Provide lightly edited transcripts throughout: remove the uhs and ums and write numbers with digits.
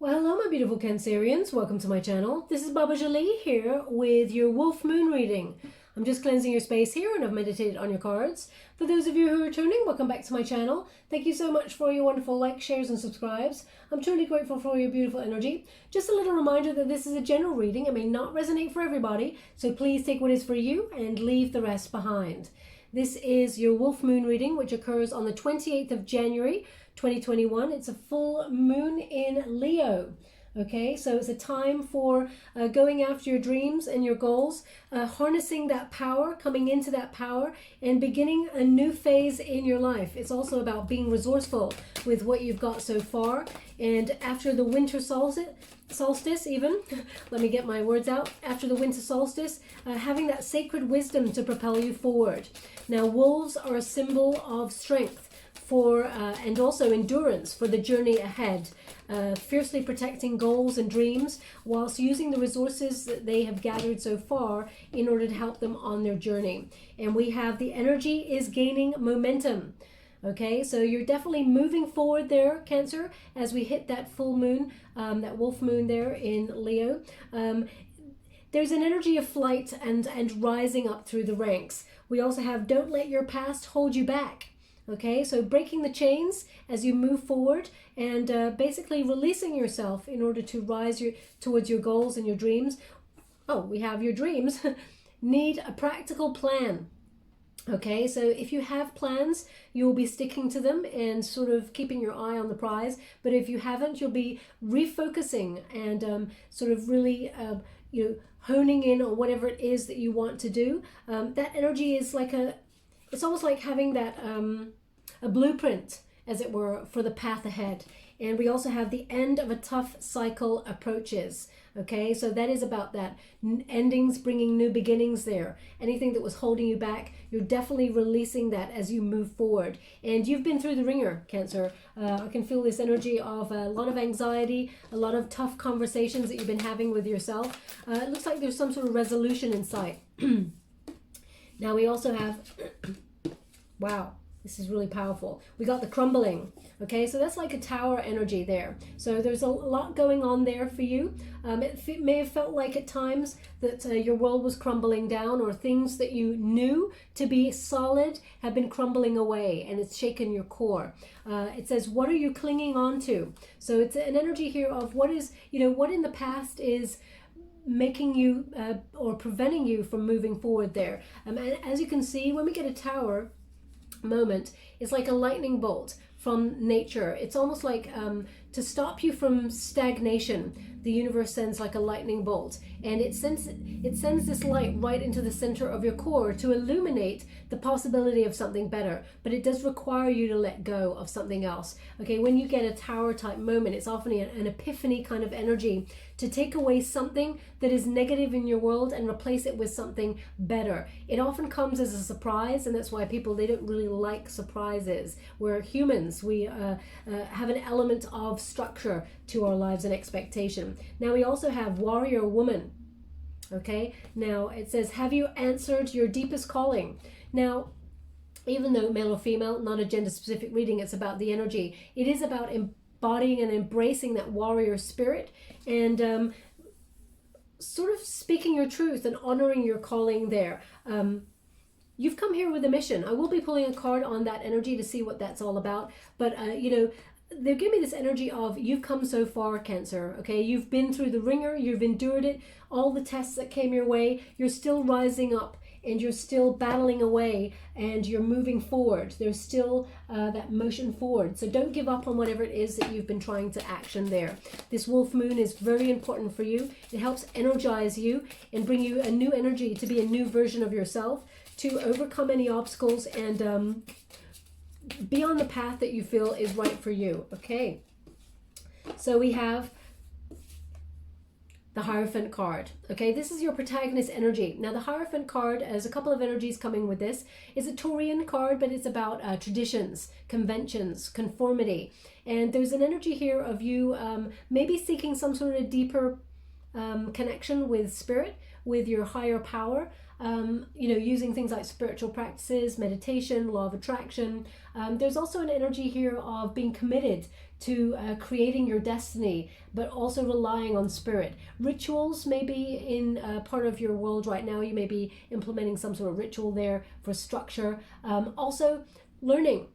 Well, hello my beautiful Cancerians, welcome to my channel. This is Baba Jolie here with your Wolf Moon reading. I'm just cleansing your space here and I've meditated on your cards. For those of you who are returning, welcome back to my channel. Thank you so much for your wonderful likes, shares and subscribes. I'm truly grateful for your beautiful energy. Just a little reminder that this is a general reading. It may not resonate for everybody, so please take what is for you and leave the rest behind. This is your Wolf Moon reading, which occurs on the 28th of January, 2021. It's a full moon in Leo. Okay, so it's a time for going after your dreams and your goals, harnessing that power, coming into that power, and beginning a new phase in your life. It's also about being resourceful with what you've got so far. And after the winter solstice even, let me get my words out, after the winter solstice, having that sacred wisdom to propel you forward. Now, wolves are a symbol of strength for and also endurance for the journey ahead, fiercely protecting goals and dreams whilst using the resources that they have gathered so far in order to help them on their journey. And we have the energy is gaining momentum. Okay, so you're definitely moving forward there, Cancer, as we hit that full moon, that wolf moon there in Leo. There's an energy of flight and rising up through the ranks. We also have don't let your past hold you back. Okay, so breaking the chains as you move forward and basically releasing yourself in order to rise towards your goals and your dreams. Oh, we have your dreams. Need a practical plan. Okay, so if you have plans, you'll be sticking to them and sort of keeping your eye on the prize. But if you haven't, you'll be refocusing and sort of really, honing in on whatever it is that you want to do. That energy is like it's almost like having that a blueprint, as it were, for the path ahead. And we also have the end of a tough cycle approaches. Okay, so that is about that endings bringing new beginnings there. Anything that was holding you back, you're definitely releasing that as you move forward. And you've been through the ringer, Cancer. I can feel this energy of a lot of anxiety, a lot of tough conversations that you've been having with yourself. It looks like there's some sort of resolution in sight. Now we also have, wow, this is really powerful. We got the crumbling. Okay, so that's like a tower energy there. So there's a lot going on there for you. It may have felt like at times that your world was crumbling down, or things that you knew to be solid have been crumbling away and it's shaken your core. It says, what are you clinging on to? So it's an energy here of what is, what in the past is making you or preventing you from moving forward there. And as you can see, when we get a tower moment, it's like a lightning bolt from nature. It's almost like to stop you from stagnation, the universe sends like a lightning bolt, and it sends this light right into the center of your core to illuminate the possibility of something better. But it does require you to let go of something else. Okay, when you get a tower type moment, it's often an epiphany kind of energy to take away something that is negative in your world and replace it with something better. It often comes as a surprise, and that's why people, they don't really like surprises. We're humans, we have an element of structure to our lives and expectation. Now we also have warrior woman. Okay, now it says, have you answered your deepest calling? Now, even though male or female, not a gender specific reading, it's about the energy. It is about embodying and embracing that warrior spirit and sort of speaking your truth and honoring your calling there. You've come here with a mission. I will be pulling a card on that energy to see what that's all about. But, they're giving me this energy of you've come so far, Cancer. Okay, you've been through the ringer, you've endured it, all the tests that came your way, you're still rising up and you're still battling away and you're moving forward. There's still that motion forward. So don't give up on whatever it is that you've been trying to action there. This wolf moon is very important for you. It helps energize you and bring you a new energy to be a new version of yourself, to overcome any obstacles and be on the path that you feel is right for you. Okay, so we have the Hierophant card. Okay, this is your protagonist energy. Now the Hierophant card, as a couple of energies coming with this, is a Taurian card, but it's about traditions, conventions, conformity. And there's an energy here of you maybe seeking some sort of deeper connection with spirit, with your higher power, using things like spiritual practices, meditation, law of attraction. There's also an energy here of being committed to creating your destiny, but also relying on spirit. Rituals may be in part of your world right now. You may be implementing some sort of ritual there for structure. Also, learning.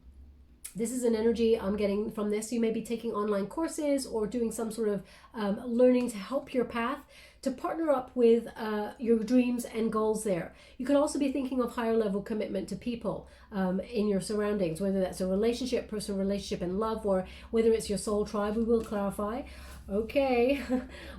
This is an energy I'm getting from this. You may be taking online courses or doing some sort of learning to help your path, to partner up with your dreams and goals there. You could also be thinking of higher level commitment to people in your surroundings, whether that's a relationship, personal relationship and love, or whether it's your soul tribe. We will clarify. Okay,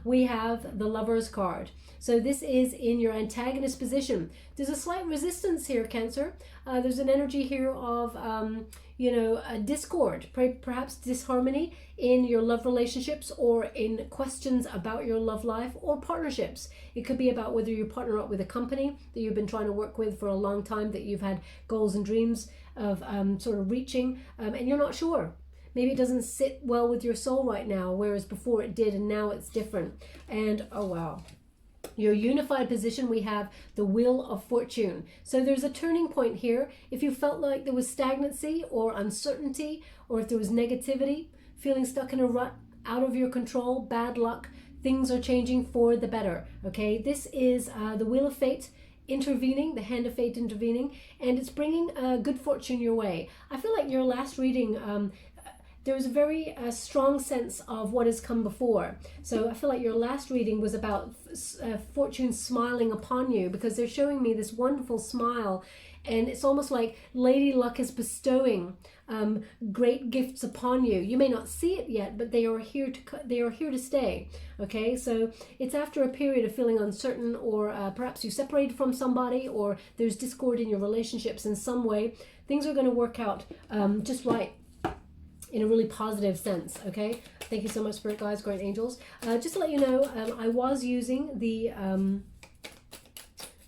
we have the Lover's card. So this is in your antagonist position. There's a slight resistance here, Cancer. There's an energy here of, a discord, perhaps disharmony in your love relationships or in questions about your love life or partnerships. It could be about whether you partner up with a company that you've been trying to work with for a long time, that you've had goals and dreams of sort of reaching, and you're not sure. Maybe it doesn't sit well with your soul right now, whereas before it did and now it's different. And oh wow. Your unified position, we have the Wheel of Fortune. So there's a turning point here. If you felt like there was stagnancy or uncertainty, or if there was negativity, feeling stuck in a rut, out of your control, bad luck, things are changing for the better. Okay, this is the Wheel of Fate intervening, the hand of fate intervening, and it's bringing good fortune your way. I feel like your last reading, there was a very strong sense of what has come before. So I feel like your last reading was about fortune smiling upon you, because they're showing me this wonderful smile, and it's almost like Lady Luck is bestowing great gifts upon you. You may not see it yet, but they are here to stay. Okay, so it's after a period of feeling uncertain, or perhaps you separated from somebody, or there's discord in your relationships in some way. Things are going to work out just right, in a really positive sense. Okay, thank you so much, Spirit Guides, Great Angels. Just to let you know, I was using the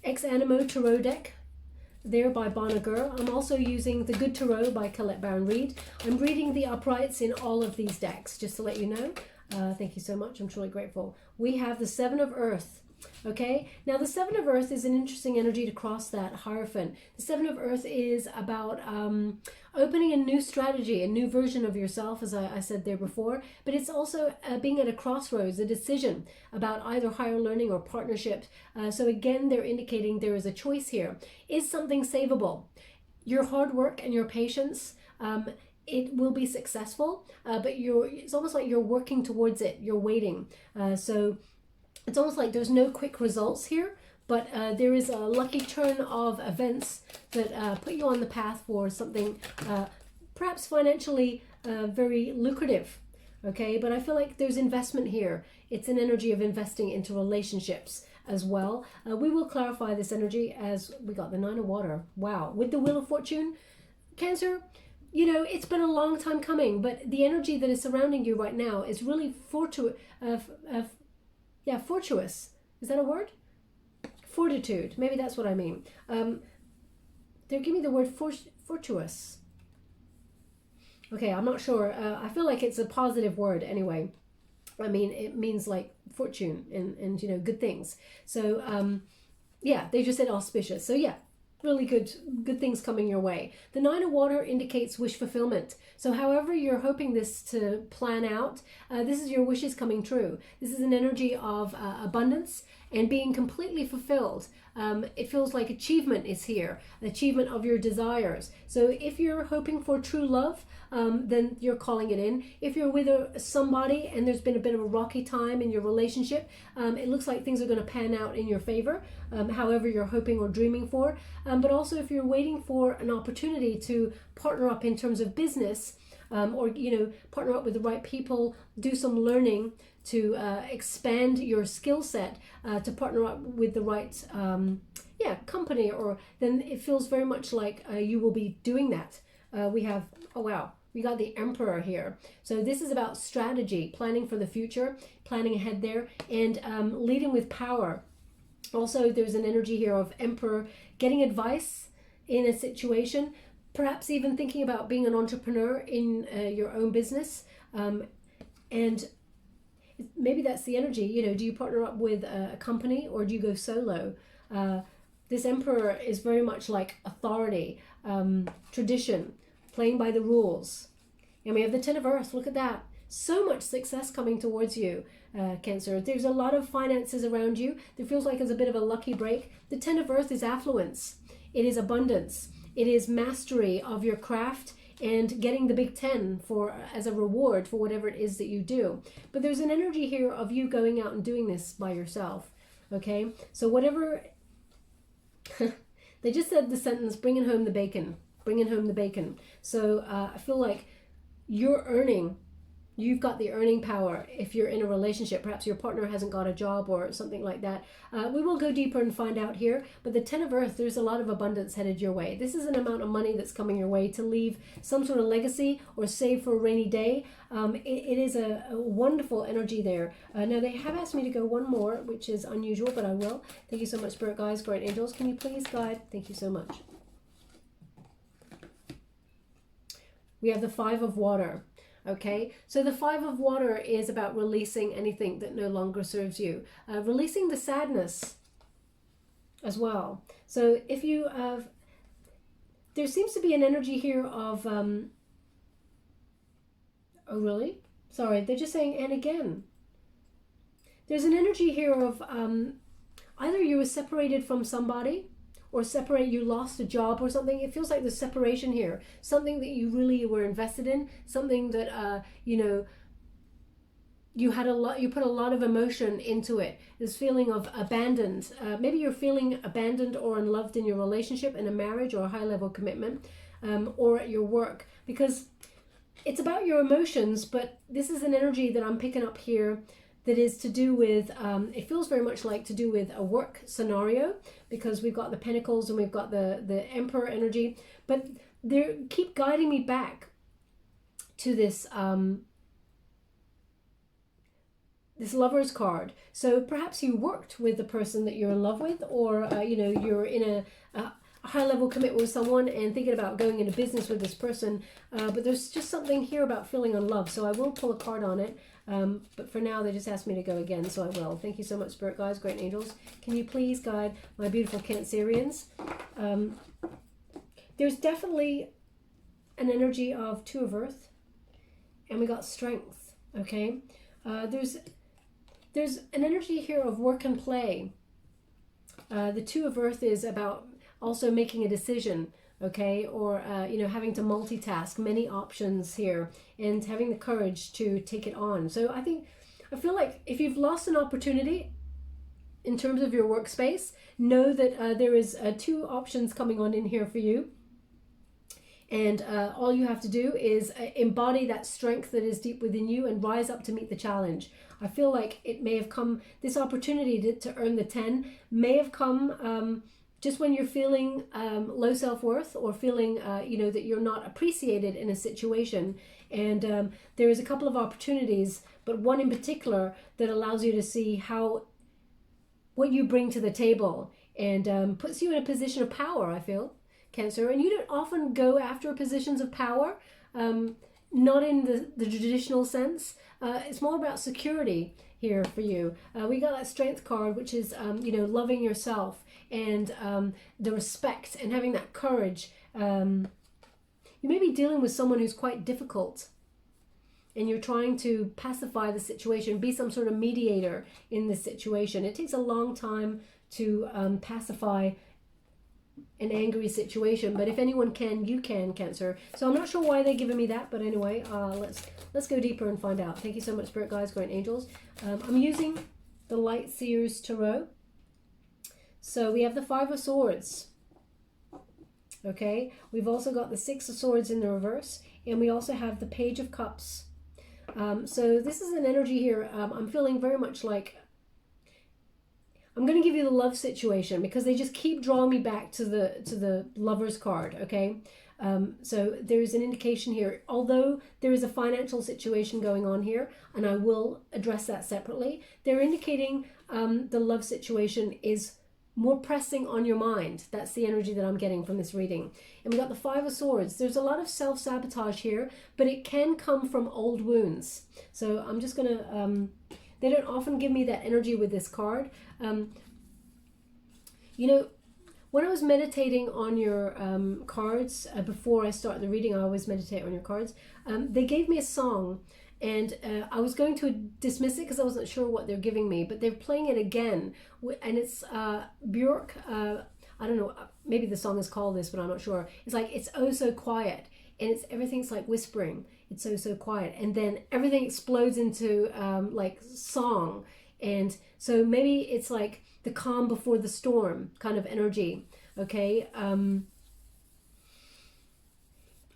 Ex Animo Tarot deck there by Bonager. I'm also using the Good Tarot by Colette Baron Reid. I'm reading the uprights in all of these decks, just to let you know. Thank you so much. I'm truly grateful. We have the Seven of Earth. Okay, now the Seven of Earth is an interesting energy to cross that Hierophant. The Seven of Earth is about opening a new strategy, a new version of yourself, as I said there before, but it's also being at a crossroads, a decision about either higher learning or partnership. So again, they're indicating there is a choice here. Is something savable? Your hard work and your patience, it will be successful, but it's almost like you're working towards it, you're waiting. So it's almost like there's no quick results here, but there is a lucky turn of events that put you on the path for something perhaps financially very lucrative. Okay, but I feel like there's investment here. It's an energy of investing into relationships as well. We will clarify this energy as we got the Nine of Water. Wow, with the Wheel of Fortune, Cancer, it's been a long time coming, but the energy that is surrounding you right now is really fortuitous. Is that a word? Fortitude. Maybe that's what I mean. They're giving me the word fortuitous. Okay, I'm not sure. I feel like it's a positive word anyway. I mean, it means like fortune and good things. So, yeah, they just said auspicious. So, yeah, really good things coming your way. The Nine of Water indicates wish fulfillment. So however you're hoping this to plan out, this is your wishes coming true. This is an energy of abundance and being completely fulfilled. It feels like achievement is here, an achievement of your desires. So if you're hoping for true love, then you're calling it in. If you're with somebody and there's been a bit of a rocky time in your relationship, it looks like things are going to pan out in your favor, however you're hoping or dreaming for. But also if you're waiting for an opportunity to partner up in terms of business, or partner up with the right people, do some learning to expand your skill set, to partner up with the right company, or then it feels very much like you will be doing that. We have, oh wow, we got the Emperor here. So this is about strategy, planning for the future, planning ahead there, and leading with power. Also, there's an energy here of Emperor getting advice in a situation, perhaps even thinking about being an entrepreneur in your own business. And maybe that's the energy. You know, do you partner up with a company or do you go solo? This Emperor is very much like authority, tradition, playing by the rules. And we have the Ten of Earth. Look at that. So much success coming towards you, Cancer. There's a lot of finances around you. There feels like it's a bit of a lucky break. The Ten of Earth is affluence. It is abundance. It is mastery of your craft and getting the big 10 for as a reward for whatever it is that you do. But there's an energy here of you going out and doing this by yourself. Okay? So whatever... They just said the sentence, bringing home the bacon. Bringing home the bacon. So I feel like you're earning. You've got the earning power if you're in a relationship. Perhaps your partner hasn't got a job or something like that. We will go deeper and find out here. But the Ten of Earth, there's a lot of abundance headed your way. This is an amount of money that's coming your way to leave some sort of legacy or save for a rainy day. It is a wonderful energy there. Now, they have asked me to go one more, which is unusual, but I will. Thank you so much, Spirit Guides, Guardian Angels. Can you please guide? Thank you so much. We have the Five of Water. Okay, so the Five of Water is about releasing anything that no longer serves you. Releasing the sadness as well. So if you have, there seems to be an energy here of, oh really? Sorry, they're just saying, and again. There's an energy here of either you were separated from somebody, or you lost a job or something. It feels like there's separation here. Something that you really were invested in, something that you know, you put a lot of emotion into it. This feeling of abandoned. Maybe you're feeling abandoned or unloved in your relationship, in a marriage or a high level commitment, or at your work, because it's about your emotions. But this is an energy that I'm picking up here that is to do with, it feels very much like to do with a work scenario, because we've got the Pentacles and we've got the Emperor energy, but they keep guiding me back to this this Lover's card. So perhaps you worked with the person that you're in love with, or you know, you're in a high level commitment with someone and thinking about going into business with this person, but there's just something here about feeling unloved. So I will pull a card on it. But for now, they just asked me to go again, so I will. Thank you so much, Spirit Guides, Great Angels. Can you please guide my beautiful Cancerians? There's definitely an energy of Two of Earth, and we got Strength, okay? There's an energy here of work and play. The Two of Earth is about also making a decision, okay, or you know, having to multitask, many options here, and having the courage to take it on. So I feel like if you've lost an opportunity in terms of your workspace, know that there is two options coming on in here for you, and all you have to do is embody that strength that is deep within you and rise up to meet the challenge. I feel like it may have come, this opportunity to earn the 10 may have come just when you're feeling low self-worth, or feeling you know, that you're not appreciated in a situation. And there is a couple of opportunities, but one in particular that allows you to see what you bring to the table, and puts you in a position of power, I feel, Cancer. And you don't often go after positions of power, not in the traditional sense. It's more about security here for you. We got that Strength card, which is you know, loving yourself, and the respect and having that courage. You may be dealing with someone who's quite difficult, and you're trying to pacify the situation, be some sort of mediator in this situation. It takes a long time to pacify an angry situation, but if anyone can, you can, Cancer. So I'm not sure why they're giving me that, but anyway, let's go deeper and find out. Thank you so much, Spirit Guides, Great Angels. I'm using the Light Seers Tarot. So we have the Five of Swords. Okay, we've also got the Six of Swords in the reverse, and we also have the Page of Cups. So this is an energy here. I'm feeling very much like, I'm going to give you the love situation, because they just keep drawing me back to the Lover's card, okay? So there's an indication here, although there is a financial situation going on here, and I will address that separately, they're indicating the love situation is more pressing on your mind. That's the energy that I'm getting from this reading. And we got the Five of Swords. There's a lot of self-sabotage here, but it can come from old wounds. So I'm just going to They don't often give me that energy with this card. You know, when I was meditating on your cards, before I start the reading, I always meditate on your cards. They gave me a song, and I was going to dismiss it because I wasn't sure what they're giving me, but they're playing it again, and it's Björk. I don't know, maybe the song is called this, but I'm not sure. It's like, it's oh so quiet, and everything's like whispering. It's so quiet, and then everything explodes into like song, and so maybe it's like the calm before the storm kind of energy, okay?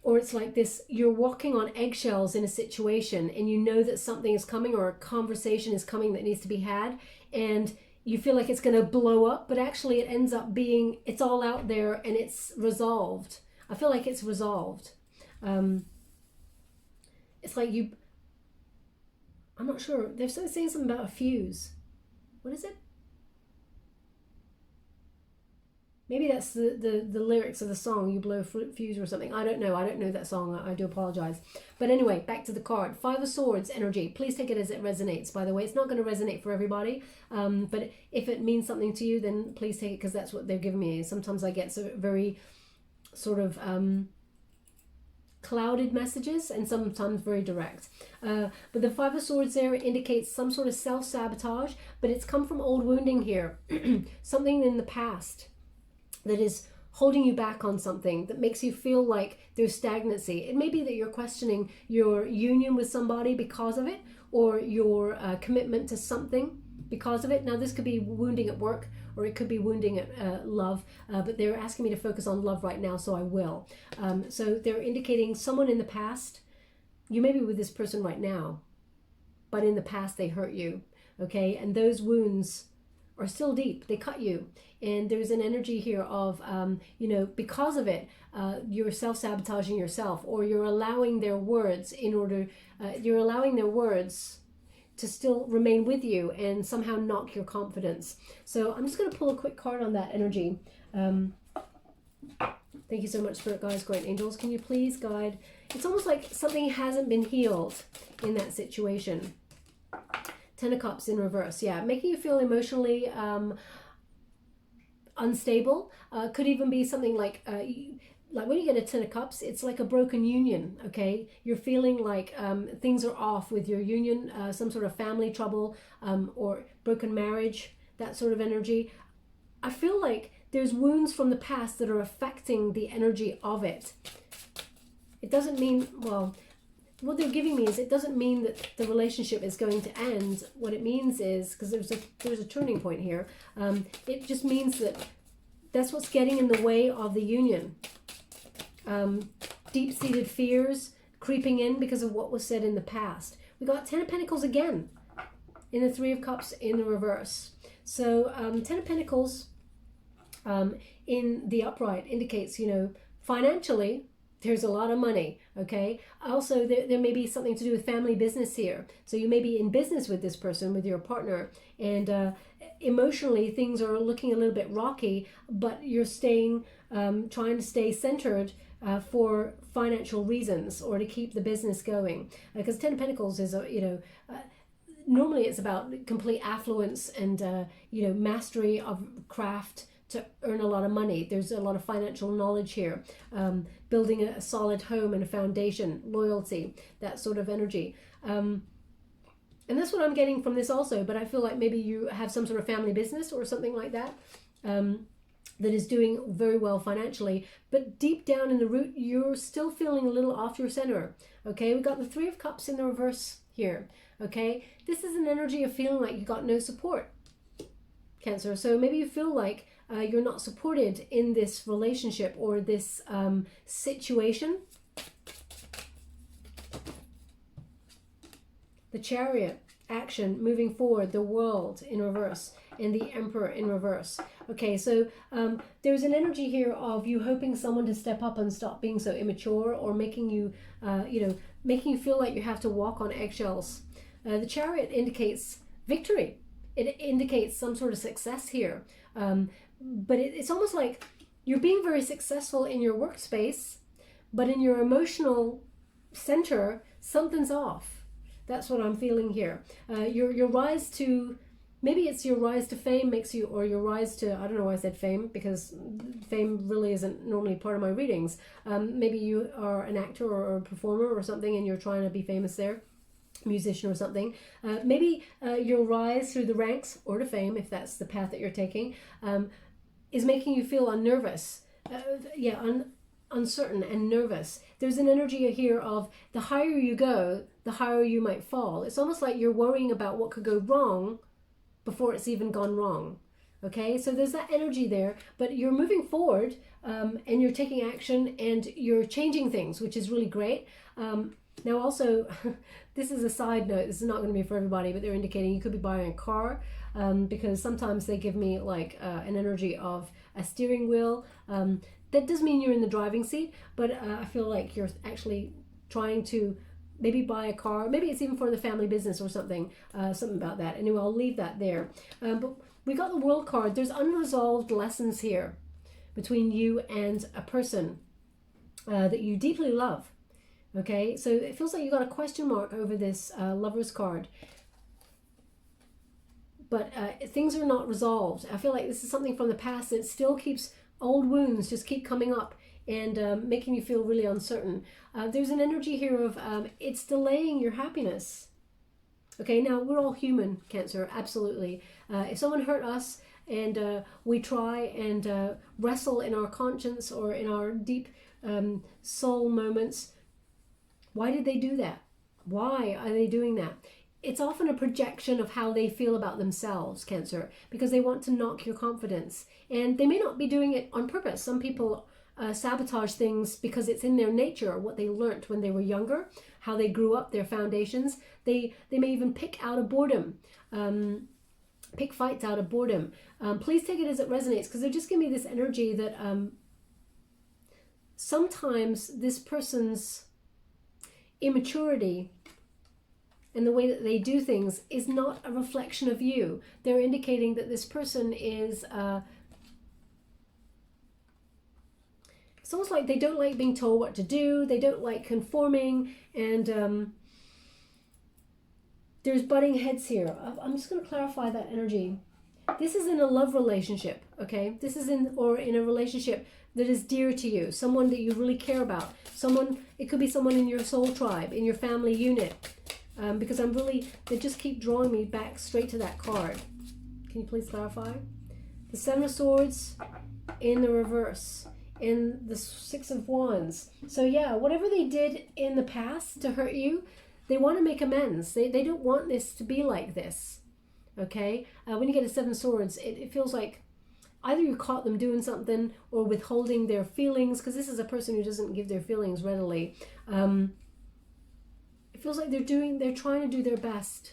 Or it's like this, you're walking on eggshells in a situation, and you know that something is coming, or a conversation is coming that needs to be had, and you feel like it's going to blow up, but actually it ends up being, it's all out there and it's resolved. I feel like it's resolved. It's like I'm not sure, they're saying something about a fuse. What is it? Maybe that's the lyrics of the song, you blow fuse or something. I don't know that song. I do apologize. But anyway, back to the card. Five of Swords energy. Please take it as it resonates, by the way. It's not going to resonate for everybody. But if it means something to you, then please take it, because that's what they're giving me. Sometimes I get very sort of clouded messages, and sometimes very direct. But the Five of Swords there indicates some sort of self-sabotage, but it's come from old wounding here. Something in the past that is holding you back on something, that makes you feel like there's stagnancy. It may be that you're questioning your union with somebody because of it, or your commitment to something because of it. Now, this could be wounding at work, or it could be wounding at love, but they're asking me to focus on love right now, so I will. So they're indicating someone in the past. You may be with this person right now, but in the past they hurt you, okay? And those wounds are still deep. They cut you. And there's an energy here of, you know, because of it, you're self-sabotaging yourself, or you're allowing their words you're allowing their words to still remain with you and somehow knock your confidence. So I'm just going to pull a quick card on that energy. Thank you so much, Spirit Guides, Great Angels. Can you please guide? It's almost like something hasn't been healed in that situation. Ten of Cups in reverse. Yeah, making you feel emotionally unstable. Could even be something like when you get a Ten of Cups, it's like a broken union, okay? You're feeling like things are off with your union, some sort of family trouble, or broken marriage, that sort of energy. I feel like there's wounds from the past that are affecting the energy of it. It doesn't mean, well, what they're giving me is, it doesn't mean that the relationship is going to end. What it means is, because there's a turning point here, it just means that that's what's getting in the way of the union. Deep-seated fears creeping in because of what was said in the past. We got Ten of Pentacles again in the Three of Cups in the reverse. So Ten of Pentacles in the upright indicates, you know, financially, there's a lot of money, okay? Also, there may be something to do with family business here. So you may be in business with this person, with your partner, and emotionally things are looking a little bit rocky, but you're staying, trying to stay centered for financial reasons, or to keep the business going. Because Ten of Pentacles is, you know, normally it's about complete affluence and, you know, mastery of craft, to earn a lot of money. There's a lot of financial knowledge here, building a solid home and a foundation, loyalty, that sort of energy. And that's what I'm getting from this also, but I feel like maybe you have some sort of family business or something like that, that is doing very well financially, but deep down in the root, you're still feeling a little off your center, okay? We got the Three of Cups in the reverse here, okay? This is an energy of feeling like you got no support, Cancer. So maybe you feel like you're not supported in this relationship or this situation. The Chariot, action, moving forward, the World in reverse, and the Emperor in reverse. Okay, so there's an energy here of you hoping someone to step up and stop being so immature, or making you, you know, making you feel like you have to walk on eggshells. The Chariot indicates victory. It indicates some sort of success here. But it's almost like you're being very successful in your workspace, but in your emotional center, something's off. That's what I'm feeling here. Your rise to, maybe it's your rise to fame makes you, or your rise to, I don't know why I said fame, because fame really isn't normally part of my readings. Maybe you are an actor or a performer or something and you're trying to be famous there, musician or something. Maybe your rise through the ranks or to fame, if that's the path that you're taking, is making you feel unnervous. Uncertain and nervous. There's an energy here of the higher you go, the higher you might fall. It's almost like you're worrying about what could go wrong before it's even gone wrong. Okay, so there's that energy there, but you're moving forward, and you're taking action and you're changing things, which is really great. Now also, this is a side note, this is not going to be for everybody, but they're indicating you could be buying a car, because sometimes they give me like an energy of a steering wheel. That does mean you're in the driving seat, but I feel like you're actually trying to maybe buy a car. Maybe it's even for the family business or something, something about that. Anyway, I'll leave that there. But we got the World card. There's unresolved lessons here between you and a person that you deeply love. Okay, so it feels like you got a question mark over this Lover's card. But things are not resolved. I feel like this is something from the past that still keeps, old wounds just keep coming up and making you feel really uncertain. There's an energy here of it's delaying your happiness. Okay, now we're all human, Cancer, absolutely. If someone hurt us and we try and wrestle in our conscience or in our deep soul moments, why did they do that? Why are they doing that? It's often a projection of how they feel about themselves, Cancer, because they want to knock your confidence. And they may not be doing it on purpose. Some people sabotage things because it's in their nature, what they learnt when they were younger, how they grew up, their foundations. They may even pick out of boredom, pick fights out of boredom. Please take it as it resonates, because they're just giving me this energy that sometimes this person's immaturity and the way that they do things is not a reflection of you. They're indicating that this person is, it's almost like they don't like being told what to do, they don't like conforming, and there's butting heads here. I'm just going to clarify that energy. This is in a love relationship, okay? This is in a relationship that is dear to you, someone that you really care about. Someone, it could be someone in your soul tribe, in your family unit. Because they just keep drawing me back straight to that card. Can you please clarify? The Seven of Swords in the reverse, in the Six of Wands. So yeah, whatever they did in the past to hurt you, they want to make amends. They don't want this to be like this. Okay? When you get a Seven of Swords, it feels like either you caught them doing something or withholding their feelings, because this is a person who doesn't give their feelings readily. It feels like they're trying to do their best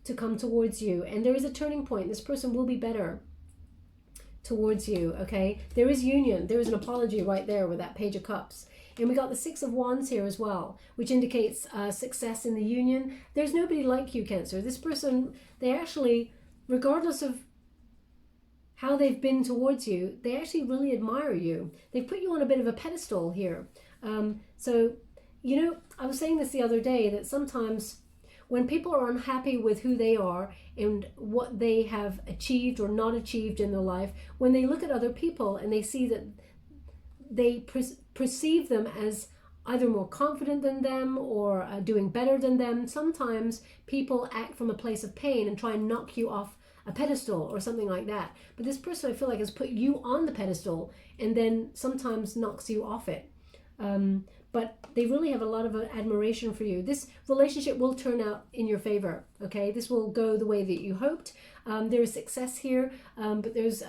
to come towards you, and there is a turning point. This person will be better towards you, okay? There is union. There is an apology right there with that Page of Cups. And we got the Six of Wands here as well, which indicates success in the union. There's nobody like you, Cancer. This person, they actually, regardless of how they've been towards you, they actually really admire you. They've put you on a bit of a pedestal here. So, you know, I was saying this the other day, that sometimes when people are unhappy with who they are and what they have achieved or not achieved in their life, when they look at other people and they see that they perceive them as either more confident than them or doing better than them, sometimes people act from a place of pain and try and knock you off a pedestal or something like that. But this person, I feel like, has put you on the pedestal and then sometimes knocks you off it. But they really have a lot of admiration for you. This relationship will turn out in your favor, okay? This will go the way that you hoped. There is success here, but there's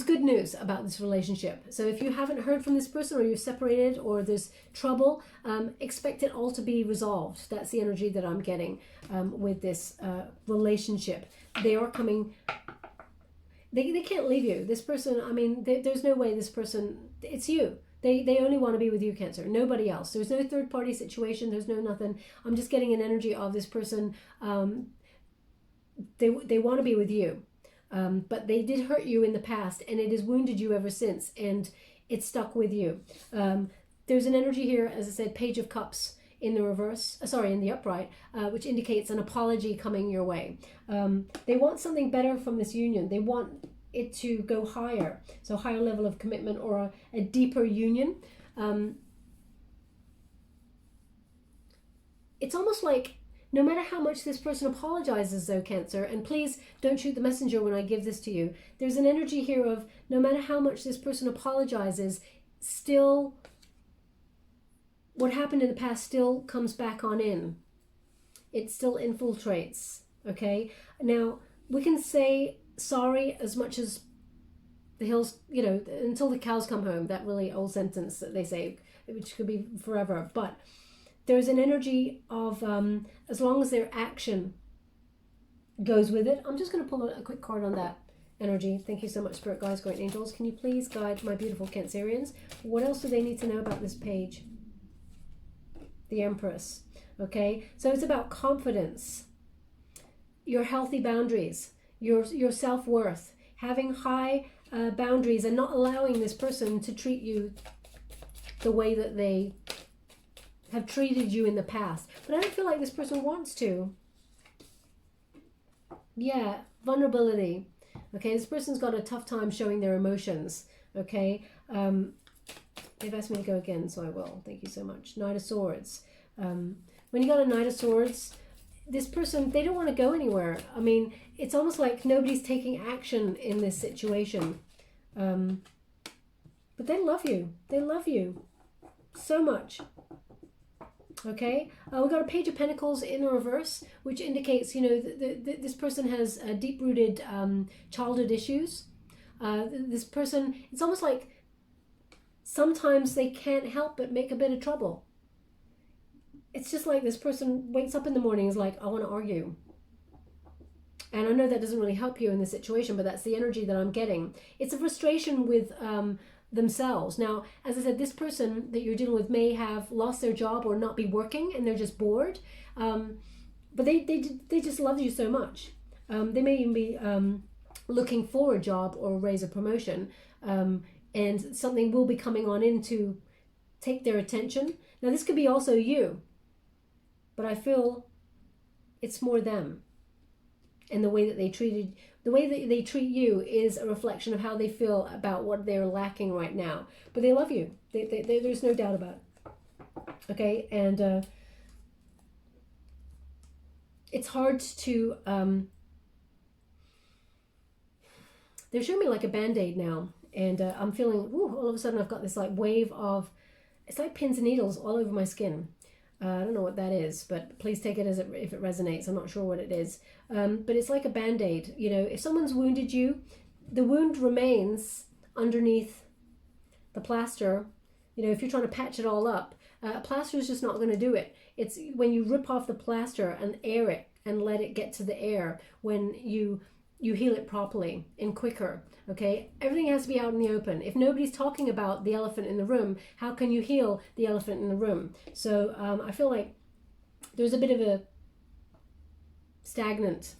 good news about this relationship. So if you haven't heard from this person, or you're separated, or there's trouble, expect it all to be resolved. That's the energy that I'm getting with this relationship. They are coming. They can't leave you. This person, I mean, there's no way this person, it's you. They only want to be with you, Cancer, nobody else. There's no third party situation. There's no nothing. I'm just getting an energy of this person. They want to be with you. But they did hurt you in the past, and it has wounded you ever since, and it's stuck with you. There's an energy here, as I said, Page of Cups in the reverse, sorry, in the upright, which indicates an apology coming your way. They want something better from this union. They want it to go higher, so higher level of commitment or a deeper union. It's almost like no matter how much this person apologizes, though, Cancer, and please don't shoot the messenger when I give this to you, there's an energy here of no matter how much this person apologizes, still what happened in the past still comes back on in. It still infiltrates, okay? Now, we can say sorry as much as the hills, you know, until the cows come home, that really old sentence that they say, which could be forever, but there's an energy of as long as their action goes with it. I'm just going to pull a quick card on that energy. Thank you so much, Spirit Guides, Great Angels. Can you please guide my beautiful Cancerians? What else do they need to know about this page? The Empress. Okay, so it's about confidence, your healthy boundaries, your self-worth, having high boundaries and not allowing this person to treat you the way that they have treated you in the past. But I don't feel like this person wants to. Yeah, vulnerability. Okay, this person's got a tough time showing their emotions. Okay, they've asked me to go again, so I will. Thank you so much. Knight of Swords. When you got a Knight of Swords, this person, they don't want to go anywhere. I mean, it's almost like nobody's taking action in this situation. But they love you. They love you so much. Okay, we've got a Page of Pentacles in the reverse, which indicates, you know, this person has deep-rooted childhood issues. This person, it's almost like sometimes they can't help but make a bit of trouble. It's just like this person wakes up in the morning and is like, I want to argue. And I know that doesn't really help you in this situation, but that's the energy that I'm getting. It's a frustration with themselves. Now, as I said, this person that you're dealing with may have lost their job or not be working and they're just bored. But they just love you so much. They may even be looking for a job or a raise, a promotion. And something will be coming on in to take their attention. Now, this could be also you. But I feel it's more them. And the way that they treat you is a reflection of how they feel about what they're lacking right now. But they love you. There's no doubt about it. Okay, and it's hard to. They're showing me like a Band-Aid now, and I'm feeling. Ooh, all of a sudden, I've got this like wave of. It's like pins and needles all over my skin. I don't know what that is, but please take it as if it resonates. I'm not sure what it is. But it's like a Band-Aid. You know, if someone's wounded you, the wound remains underneath the plaster. You know, if you're trying to patch it all up, plaster is just not going to do it. It's when you rip off the plaster and air it and let it get to the air when you heal it properly and quicker. Okay, everything has to be out in the open. If nobody's talking about the elephant in the room, how can you heal the elephant in the room? So I feel like there's a bit of a stagnant,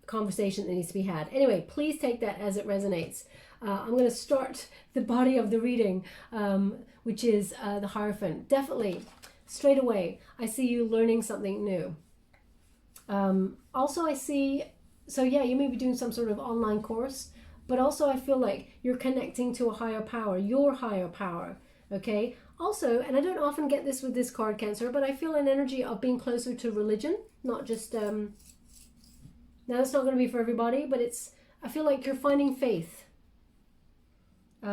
conversation that needs to be had. Anyway, please take that as it resonates. I'm going to start the body of the reading, which is the Hierophant. Definitely, straight away, I see you learning something new. Also, I see. So yeah, you may be doing some sort of online course, but also I feel like you're connecting to a higher power, your higher power, okay? Also, and I don't often get this with this card, Cancer, but I feel an energy of being closer to religion, not just, now it's not going to be for everybody, but I feel like you're finding faith.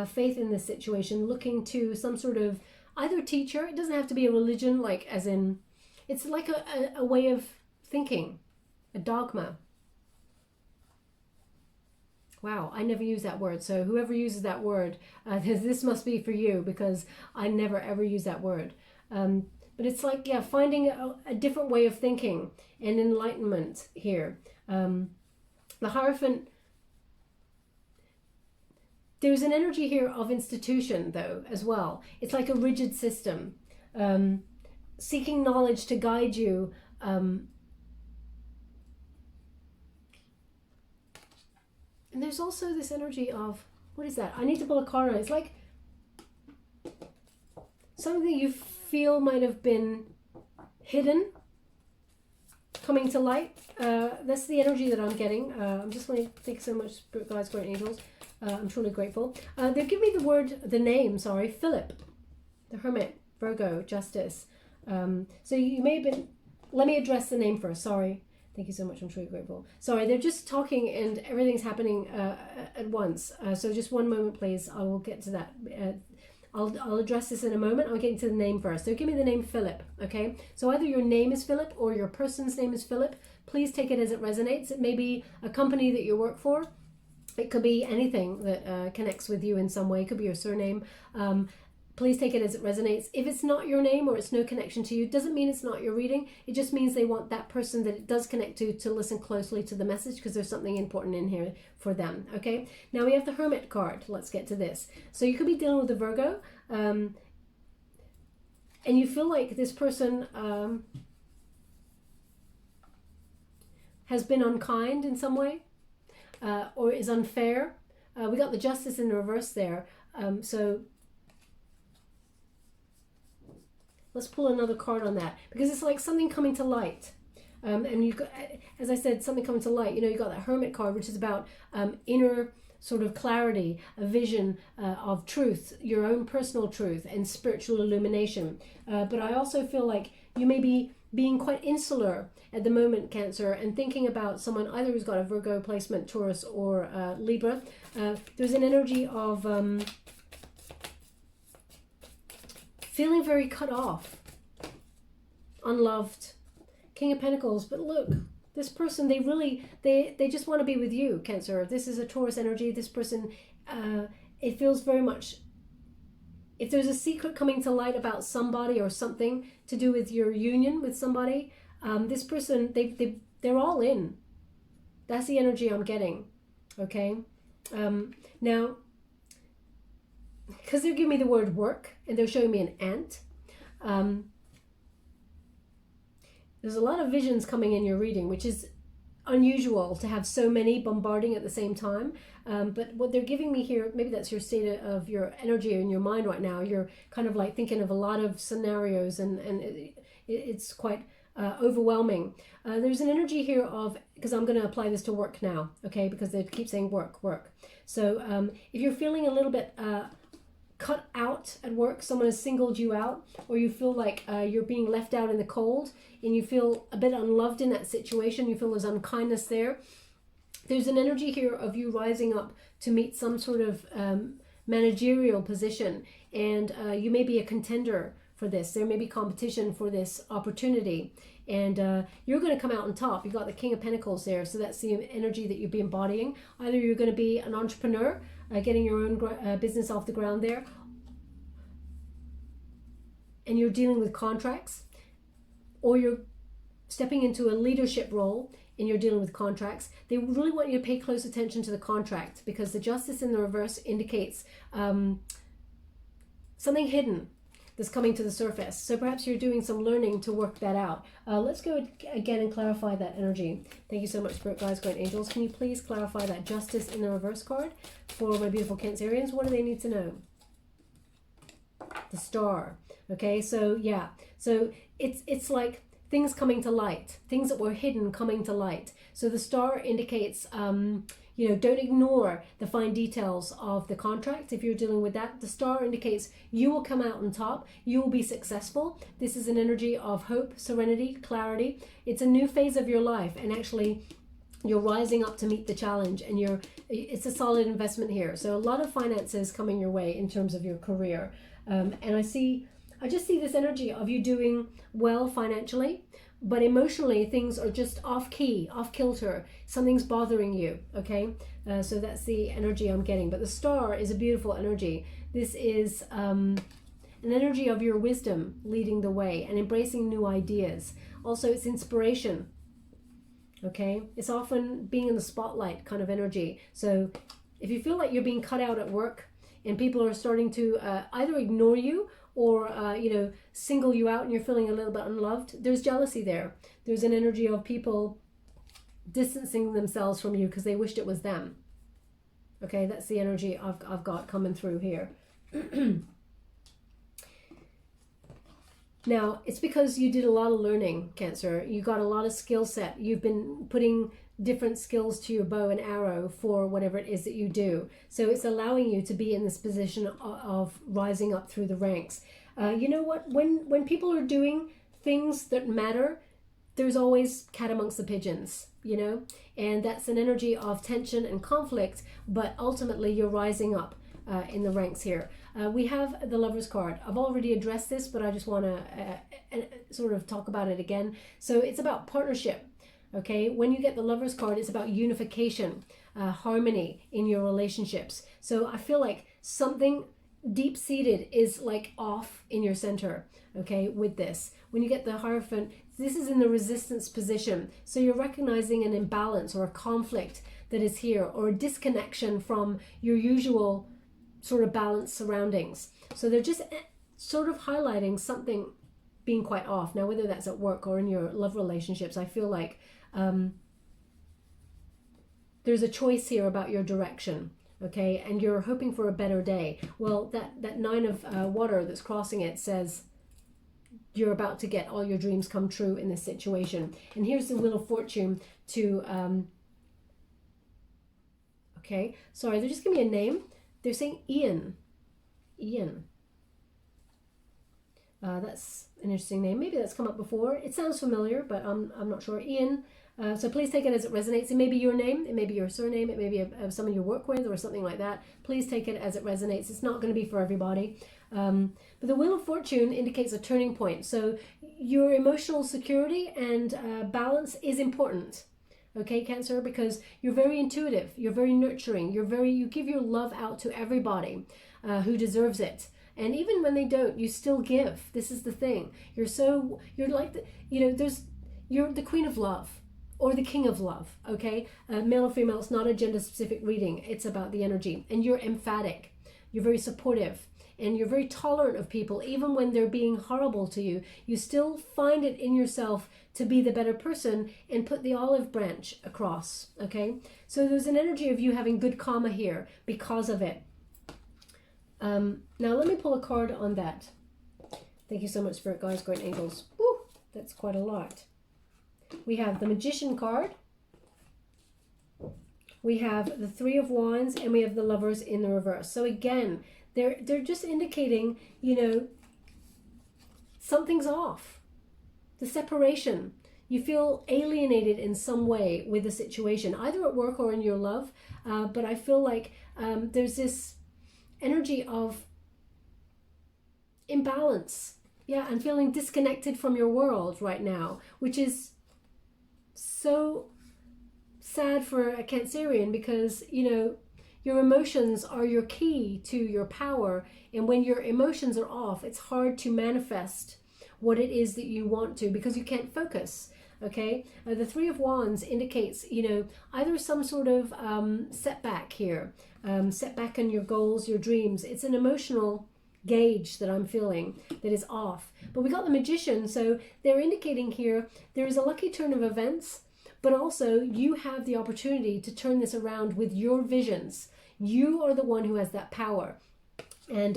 Faith in this situation, looking to some sort of either teacher. It doesn't have to be a religion, like as in, it's like a way of thinking, a dogma. Wow, I never use that word. So whoever uses that word, this must be for you, because I never ever use that word. But it's like, yeah, finding a different way of thinking and enlightenment here. The Hierophant, there's an energy here of institution, though, as well. It's like a rigid system. Seeking knowledge to guide you. And there's also this energy of, what is that? I need to pull a card out. It's like something you feel might have been hidden coming to light. That's the energy that I'm getting. I'm just going to thank you so much, Spirit Guides, Great Angels. I'm truly grateful. They've given me the name, Philip, the Hermit, Virgo, Justice. So you may have been, let me address the name first, sorry. Thank you so much, I'm truly grateful. Sorry, they're just talking and everything's happening at once. So just one moment, please. I will get to that. I'll address this in a moment. I'll get into the name first. So give me the name Philip, okay? So either your name is Philip or your person's name is Philip. Please take it as it resonates. It may be a company that you work for. It could be anything that connects with you in some way. It could be your surname. Please take it as it resonates. If it's not your name or it's no connection to you, it doesn't mean it's not your reading. It just means they want that person that it does connect to listen closely to the message because there's something important in here for them, okay? Now we have the Hermit card. Let's get to this. So you could be dealing with a Virgo and you feel like this person has been unkind in some way or is unfair. We got the Justice in the reverse there. So let's pull another card on that because it's like something coming to light. And you got, as I said, something coming to light. You know, you got that Hermit card, which is about inner sort of clarity, a vision of truth, your own personal truth and spiritual illumination. But I also feel like you may be being quite insular at the moment, Cancer, and thinking about someone either who's got a Virgo placement, Taurus, or Libra. There's an energy of feeling very cut off, unloved, King of Pentacles. But look, this person, they just want to be with you, Cancer. This is a Taurus energy. This person, it feels very much, if there's a secret coming to light about somebody or something to do with your union with somebody, this person, they're all in. That's the energy I'm getting, okay? Now, because they're giving me the word work and they're showing me an ant, there's a lot of visions coming in your reading, which is unusual to have so many bombarding at the same time. But what they're giving me here, maybe that's your state of your energy in your mind right now. You're kind of like thinking of a lot of scenarios and it's quite overwhelming. There's an energy here of, because I'm going to apply this to work now, okay, because they keep saying work, work. So if you're feeling a little bit cut out at work, someone has singled you out, or you feel like you're being left out in the cold and you feel a bit unloved in that situation, you feel there's unkindness there, there's an energy here of you rising up to meet some sort of managerial position, and you may be a contender for this. There may be competition for this opportunity, and you're going to come out on top. You've got the King of Pentacles there, so that's the energy that you'll be embodying. Either you're going to be an entrepreneur, getting your own business off the ground there, and you're dealing with contracts, or you're stepping into a leadership role and you're dealing with contracts. They really want you to pay close attention to the contract, because the Justice in the reverse indicates something hidden that's coming to the surface. So perhaps you're doing some learning to work that out. Let's go again and clarify that energy. Thank you so much, Spirit Guides, Great Angels. Can you please clarify that Justice in the reverse card for my beautiful Cancerians? What do they need to know? The Star. Okay, so yeah. So it's like things coming to light. Things that were hidden coming to light. So the Star indicates you know, don't ignore the fine details of the contract. If you're dealing with that, the Star indicates you will come out on top. You will be successful. This is an energy of hope, serenity, clarity. It's a new phase of your life, and actually you're rising up to meet the challenge, and it's a solid investment here. So a lot of finances coming your way in terms of your career. And I just see this energy of you doing well financially, but emotionally things are just off key, off kilter. Something's bothering you, okay? So that's the energy I'm getting. But the Star is a beautiful energy. This is an energy of your wisdom leading the way and embracing new ideas. Also, it's inspiration, okay? It's often being in the spotlight kind of energy. So if you feel like you're being cut out at work and people are starting to either ignore you or you know, single you out, and you're feeling a little bit unloved, there's jealousy there. There's an energy of people distancing themselves from you because they wished it was them. Okay, that's the energy I've got coming through here. Now, it's because you did a lot of learning, Cancer. You got a lot of skill set. You've been putting different skills to your bow and arrow for whatever it is that you do. So it's allowing you to be in this position of rising up through the ranks. You know what? When people are doing things that matter, there's always cat amongst the pigeons, you know? And that's an energy of tension and conflict, but ultimately you're rising up in the ranks here. We have the Lover's card. I've already addressed this, but I just want to sort of talk about it again. So it's about partnership, okay? When you get the Lover's card, it's about unification, harmony in your relationships. So I feel like something deep-seated is like off in your center, okay, with this. When you get the Hierophant, this is in the resistance position. So you're recognizing an imbalance or a conflict that is here, or a disconnection from your usual sort of balanced surroundings. So they're just sort of highlighting something being quite off. Now, whether that's at work or in your love relationships, I feel like there's a choice here about your direction, okay? And you're hoping for a better day. Well, that Nine of Water that's crossing it says you're about to get all your dreams come true in this situation. And here's the Wheel of Fortune to, okay, sorry, they're just giving me a name. They're saying Ian. That's an interesting name. Maybe that's come up before. It sounds familiar, but I'm not sure. Ian. So please take it as it resonates. It may be your name. It may be your surname. It may be someone you work with or something like that. Please take it as it resonates. It's not going to be for everybody. But the Wheel of Fortune indicates a turning point. So your emotional security and balance is important. Okay, Cancer, because you're very intuitive, you're very nurturing, you give your love out to everybody who deserves it. And even when they don't, you still give. This is the thing. You're like, you're the Queen of Love or the King of Love, okay? Male or female, it's not a gender specific reading. It's about the energy. And you're emphatic. You're very supportive. And you're very tolerant of people. Even when they're being horrible to you, you still find it in yourself to be the better person and put the olive branch across, okay? So there's an energy of you having good karma here because of it. Now let me pull a card on that. Thank you so much, Spirit Guides, Great Angels. Woo, that's quite a lot. We have the Magician card. We have the Three of Wands, and we have the Lovers in the reverse. So again, they're just indicating, something's off. The separation. You feel alienated in some way with the situation, either at work or in your love. But I feel like there's this energy of imbalance. Yeah, and feeling disconnected from your world right now, which is so sad for a Cancerian because, your emotions are your key to your power. And when your emotions are off, it's hard to manifest what it is that you want to because you can't focus. Okay, the Three of Wands indicates, either some sort of setback here, setback in your goals, your dreams. It's an emotional gauge that I'm feeling that is off. But we got the Magician, so they're indicating here there is a lucky turn of events, but also you have the opportunity to turn this around with your visions. You are the one who has that power. And,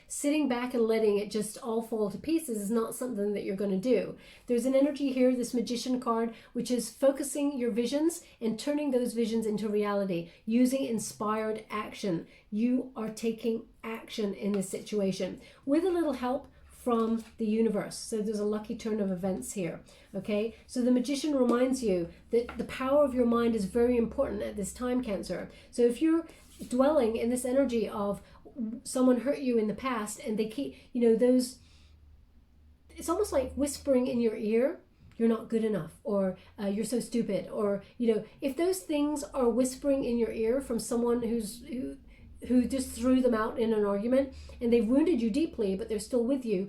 sitting back and letting it just all fall to pieces is not something that you're going to do. There's an energy here, this Magician card, which is focusing your visions and turning those visions into reality, using inspired action. You are taking action in this situation with a little help from the universe. So there's a lucky turn of events here. Okay, so the Magician reminds you that the power of your mind is very important at this time, Cancer. So if you're dwelling in this energy of someone hurt you in the past and they keep, it's almost like whispering in your ear, you're not good enough, or you're so stupid, or, if those things are whispering in your ear from someone who just threw them out in an argument and they've wounded you deeply, but they're still with you,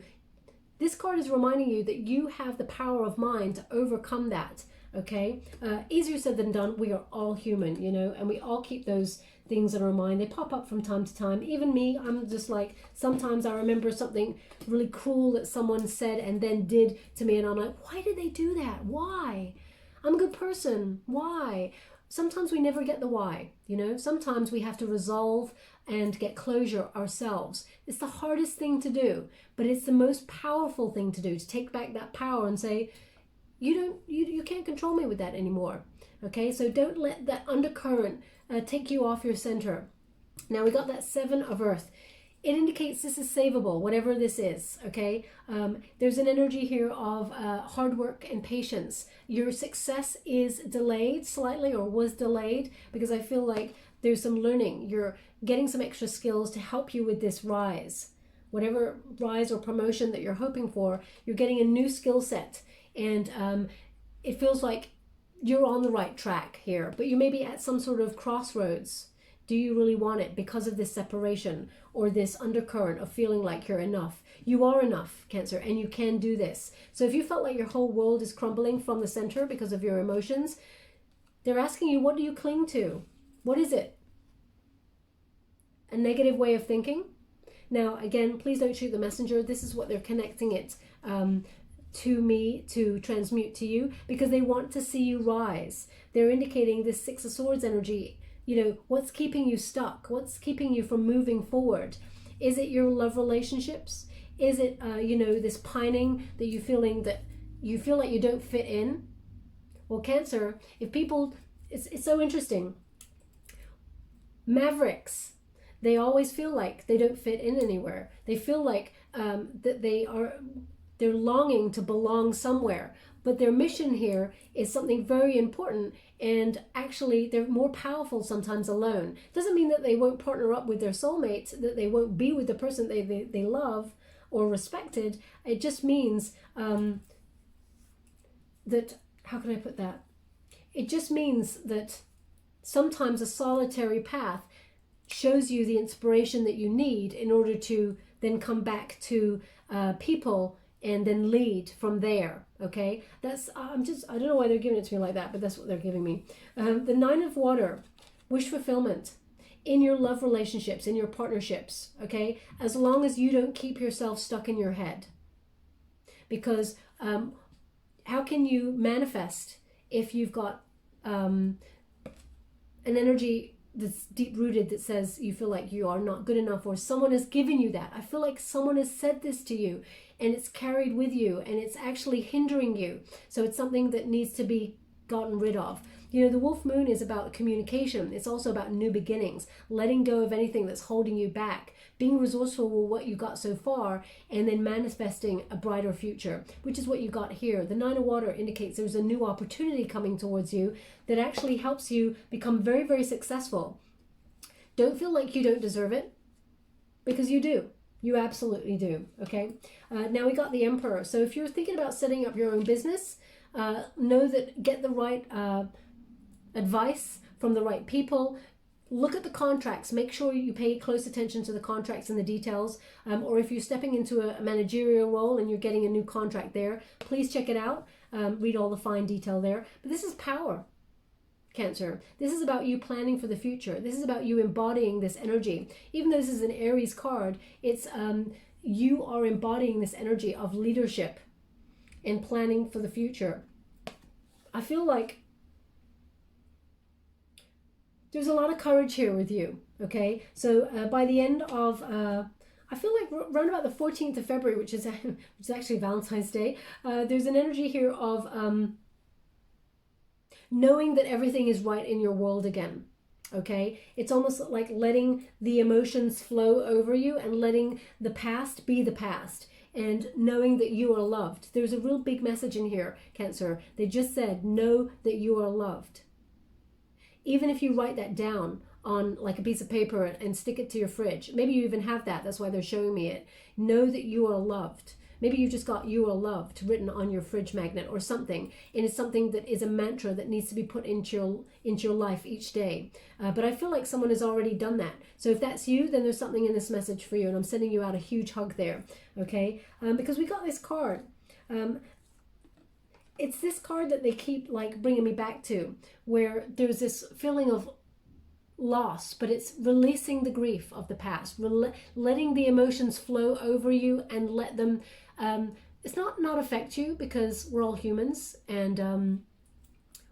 this card is reminding you that you have the power of mind to overcome that. Okay, easier said than done. We are all human, and we all keep those things in our mind. They pop up from time to time. Even me, I'm just like, sometimes I remember something really cruel that someone said and then did to me, and I'm like, why did they do that? Why? I'm a good person. Why? sometimes we never get the why, you know. Sometimes we have to resolve and get closure ourselves. It's the hardest thing to do, but it's the most powerful thing to do, to take back that power and say, you can't control me with that anymore. Okay, so don't let that undercurrent take you off your center. Now we got that 7 of Earth. It indicates this is savable, whatever this is, okay? There's an energy here of hard work and patience. Your success is delayed slightly, or was delayed, because I feel like there's some learning. You're getting some extra skills to help you with this rise. Whatever rise or promotion that you're hoping for, you're getting a new skill set. And it feels like you're on the right track here, but you may be at some sort of crossroads. Do you really want it because of this separation or this undercurrent of feeling like you're enough? You are enough, Cancer, and you can do this. So if you felt like your whole world is crumbling from the center because of your emotions, they're asking you, what do you cling to? What is it? A negative way of thinking? Now, again, please don't shoot the messenger. This is what they're connecting it to me to transmute to you, because they want to see you rise. They're indicating this 6 of Swords energy. You know, what's keeping you stuck? What's keeping you from moving forward? Is it your love relationships? Is it, this pining that you feel like you don't fit in? Well, Cancer, if people, it's so interesting. Mavericks, they always feel like they don't fit in anywhere. They feel like that they're longing to belong somewhere. But their mission here is something very important, and actually they're more powerful sometimes alone. Doesn't mean that they won't partner up with their soulmates, that they won't be with the person they love or respected. It just means that, how can I put that? It just means that sometimes a solitary path shows you the inspiration that you need in order to then come back to people and then lead from there. Okay, that's I don't know why they're giving it to me like that, but that's what they're giving me. The 9 of Water, wish fulfillment in your love relationships, in your partnerships. Okay, as long as you don't keep yourself stuck in your head, because how can you manifest if you've got an energy that's deep rooted that says you feel like you are not good enough, or someone has given you that? I feel like someone has said this to you and it's carried with you and it's actually hindering you. So it's something that needs to be gotten rid of. You know, the wolf moon is about communication. It's also about new beginnings, letting go of anything that's holding you back, being resourceful with what you got so far, and then manifesting a brighter future, which is what you got here. The 9 of Water indicates there's a new opportunity coming towards you that actually helps you become very, very successful. Don't feel like you don't deserve it, because you do. You absolutely do. Okay. Now we got the Emperor. So if you're thinking about setting up your own business, know that get the right advice from the right people. Look at the contracts. Make sure you pay close attention to the contracts and the details. Or if you're stepping into a managerial role and you're getting a new contract there, please check it out. Read all the fine detail there. But this is power, Cancer. This is about you planning for the future. This is about you embodying this energy. Even though this is an Aries card, it's you are embodying this energy of leadership and planning for the future. I feel like there's a lot of courage here with you, okay? So by the end of, I feel like around about the 14th of February, which is actually Valentine's Day, there's an energy here of knowing that everything is right in your world again, okay? It's almost like letting the emotions flow over you and letting the past be the past, and knowing that you are loved. There's a real big message in here, Cancer. They just said, know that you are loved. Even if you write that down on like a piece of paper and stick it to your fridge, maybe you even have that, that's why they're showing me it. Know that you are loved. Maybe you just got "you are loved" written on your fridge magnet or something, and it's something that is a mantra that needs to be put into your life each day. But I feel like someone has already done that. So if that's you, then there's something in this message for you, and I'm sending you out a huge hug there, okay? Because we got this card. It's this card that they keep like bringing me back to, where there's this feeling of loss, but it's releasing the grief of the past, letting the emotions flow over you and let them it's not affect you, because we're all humans and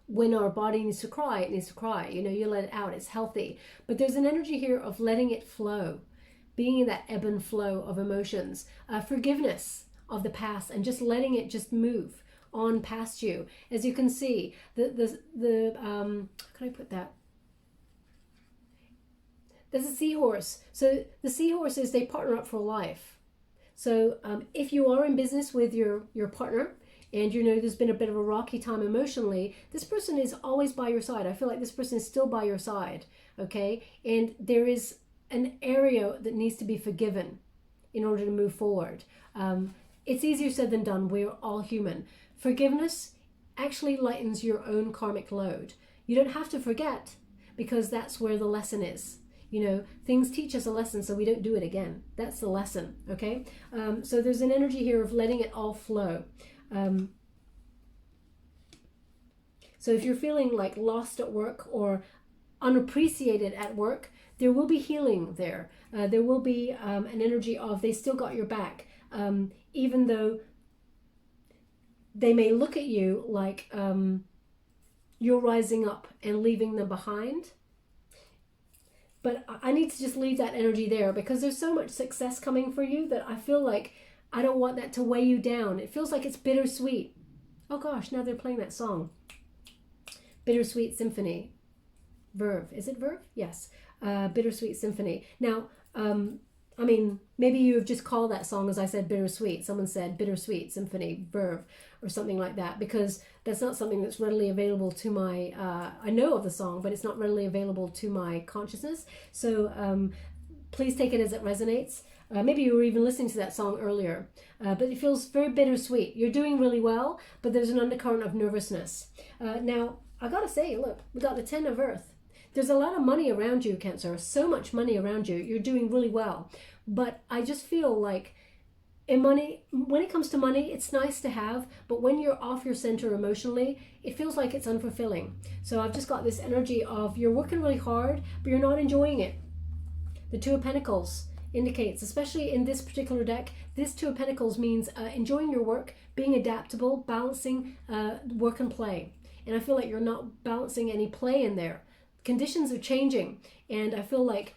when our body needs to cry, it needs to cry. You know, you let it out, it's healthy. But there's an energy here of letting it flow, being in that ebb and flow of emotions, forgiveness of the past, and just letting it just move on past you. As you can see, how can I put that? There's a seahorse. So the seahorses, they partner up for life. So if you are in business with your partner, and you know there's been a bit of a rocky time emotionally, this person is always by your side. I feel like this person is still by your side, okay? And there is an area that needs to be forgiven in order to move forward. It's easier said than done. We're all human. Forgiveness actually lightens your own karmic load. You don't have to forget, because that's where the lesson is. You know, things teach us a lesson so we don't do it again. That's the lesson, okay? So there's an energy here of letting it all flow. So if you're feeling like lost at work or unappreciated at work, there will be healing there. There will be an energy of they still got your back, even though they may look at you like you're rising up and leaving them behind. But I need to just leave that energy there, because there's so much success coming for you that I feel like I don't want that to weigh you down. It feels like it's bittersweet. Oh gosh, now they're playing that song. Bittersweet Symphony. Verve. Is it Verve? Yes. Bittersweet Symphony. Now, I mean, maybe you have just called that song, as I said, bittersweet. Someone said Bittersweet Symphony, Verve, or something like that, because that's not something that's readily available to my, I know of the song, but it's not readily available to my consciousness. So please take it as it resonates. Maybe you were even listening to that song earlier, but it feels very bittersweet. You're doing really well, but there's an undercurrent of nervousness. Now, I gotta say, look, we got the 10 of Earth. There's a lot of money around you, Cancer, so much money around you. You're doing really well. But I just feel like when it comes to money, it's nice to have, but when you're off your center emotionally, it feels like it's unfulfilling. So I've just got this energy of you're working really hard, but you're not enjoying it. The Two of Pentacles indicates, especially in this particular deck, this Two of Pentacles means enjoying your work, being adaptable, balancing work and play. And I feel like you're not balancing any play in there. Conditions are changing, and I feel like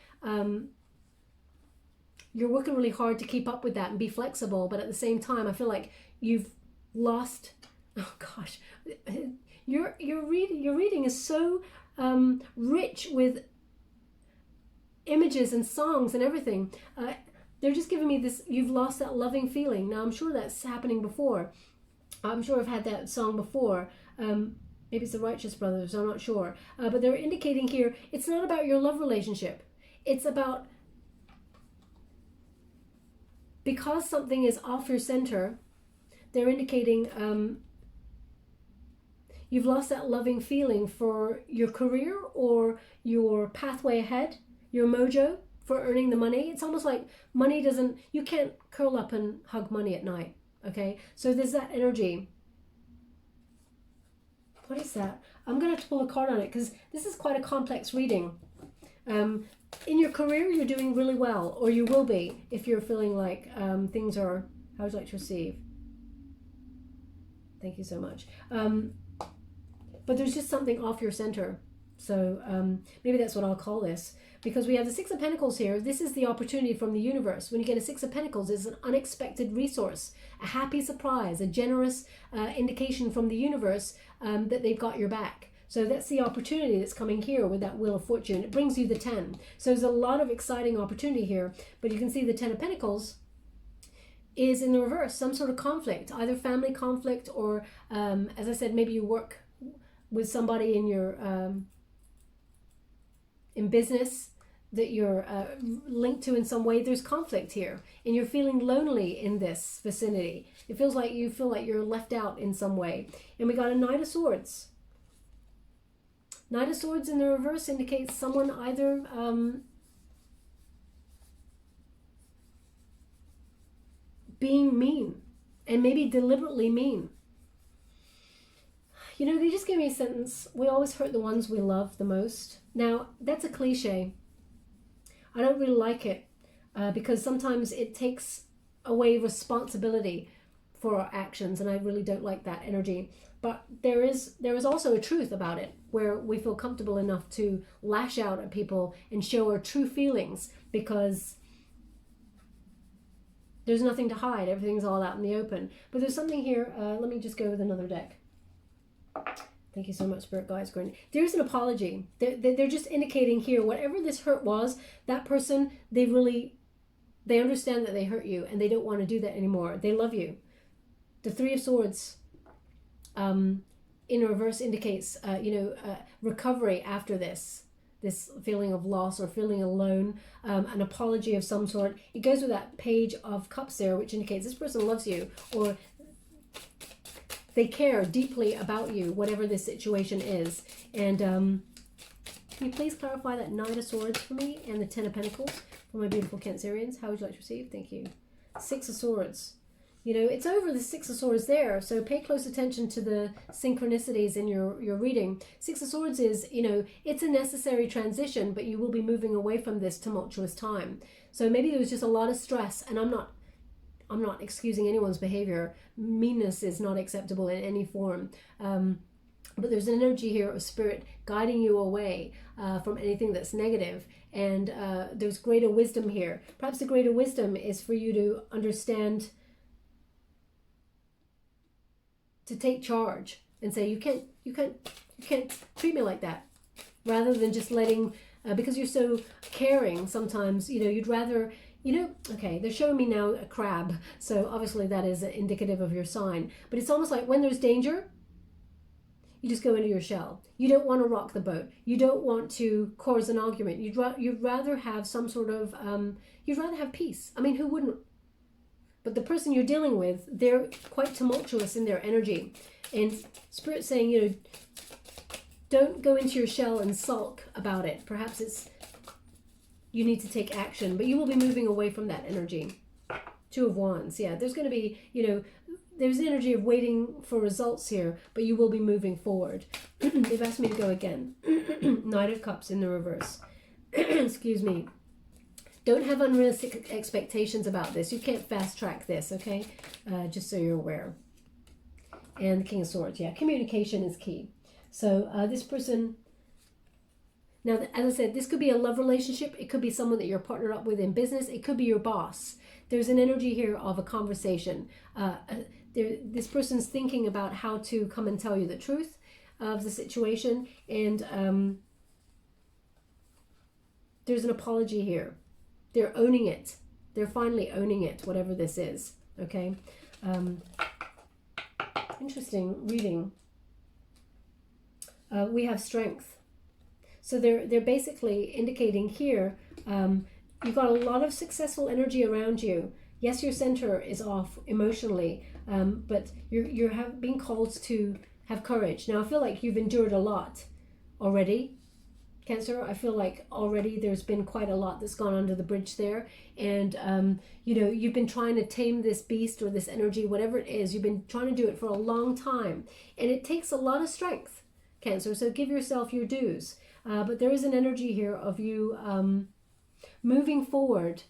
you're working really hard to keep up with that and be flexible, but at the same time, I feel like you've lost. Oh gosh, your reading is so rich with images and songs and everything. They're just giving me this. You've lost that loving feeling. Now I'm sure that's happening before. I'm sure I've had that song before. Maybe it's the Righteous Brothers, I'm not sure. But they're indicating here, it's not about your love relationship. It's about, because something is off your center, they're indicating you've lost that loving feeling for your career or your pathway ahead, your mojo for earning the money. It's almost like money doesn't, you can't curl up and hug money at night, okay? So there's that energy. What is that? I'm going to have to pull a card on it, because this is quite a complex reading. In your career, you're doing really well, or you will be if you're feeling like things are, how would you like to receive? Thank you so much. But there's just something off your center. So maybe that's what I'll call this. Because we have the Six of Pentacles here. This is the opportunity from the universe. When you get a Six of Pentacles, it's an unexpected resource, a happy surprise, a generous indication from the universe that they've got your back. So that's the opportunity that's coming here with that Wheel of Fortune. It brings you the 10. So there's a lot of exciting opportunity here. But you can see the 10 of Pentacles is in the reverse, some sort of conflict, either family conflict or, as I said, maybe you work with somebody in your in business that you're linked to in some way. There's conflict here, and you're feeling lonely in this vicinity. It feels like you feel like you're left out in some way. And we got a Knight of Swords. Knight of Swords in the reverse indicates someone either being mean, and maybe deliberately mean. You know, they just gave me a sentence, we always hurt the ones we love the most. Now, that's a cliche. I don't really like it because sometimes it takes away responsibility for our actions, and I really don't like that energy. But there is also a truth about it, where we feel comfortable enough to lash out at people and show our true feelings, because there's nothing to hide. Everything's all out in the open. But there's something here. Let me just go with another deck. Thank you so much, Spirit Guides. There's an apology. They're just indicating here, whatever this hurt was, that person, they understand that they hurt you, and they don't want to do that anymore. They love you. The Three of Swords in reverse indicates, recovery after this feeling of loss or feeling alone, an apology of some sort. It goes with that Page of Cups there, which indicates this person loves you, or they care deeply about you, whatever this situation is. And can you please clarify that Knight of Swords for me and the Ten of Pentacles for my beautiful Cancerians? How would you like to receive? Thank you. Six of Swords. It's over the Six of Swords there, so pay close attention to the synchronicities in your reading. Six of Swords is, it's a necessary transition, but you will be moving away from this tumultuous time. So maybe there was just a lot of stress, and I'm not excusing anyone's behavior. Meanness is not acceptable in any form. But there's an energy here of Spirit guiding you away from anything that's negative. And there's greater wisdom here. Perhaps the greater wisdom is for you to understand, to take charge and say, you can't treat me like that, rather than just letting, because you're so caring sometimes, you'd rather, okay, they're showing me now a crab, so obviously that is indicative of your sign. But it's almost like when there's danger, you just go into your shell. You don't want to rock the boat. You don't want to cause an argument. You'd rather have some sort of, you'd rather have peace. I mean, who wouldn't? But the person you're dealing with, they're quite tumultuous in their energy. And Spirit's saying, don't go into your shell and sulk about it. Perhaps you need to take action, but you will be moving away from that energy. Two of Wands, yeah. There's going to be, there's the energy of waiting for results here, but you will be moving forward. They've asked me to go again. Knight of Cups in the reverse. Excuse me. Don't have unrealistic expectations about this. You can't fast track this, okay? Just so you're aware. And the King of Swords, yeah. Communication is key. So this person, now, as I said, this could be a love relationship. It could be someone that you're partnered up with in business. It could be your boss. There's an energy here of a conversation. This person's thinking about how to come and tell you the truth of the situation. And there's an apology here. They're owning it. They're finally owning it, whatever this is. Okay. Interesting reading. We have strength. So they're basically indicating here, you've got a lot of successful energy around you. Yes, your center is off emotionally, but you're being called to have courage. Now, I feel like you've endured a lot already, Cancer. I feel like already there's been quite a lot that's gone under the bridge there. And, you've been trying to tame this beast or this energy, whatever it is. You've been trying to do it for a long time. And it takes a lot of strength, Cancer. So give yourself your dues. But there is an energy here of you moving forward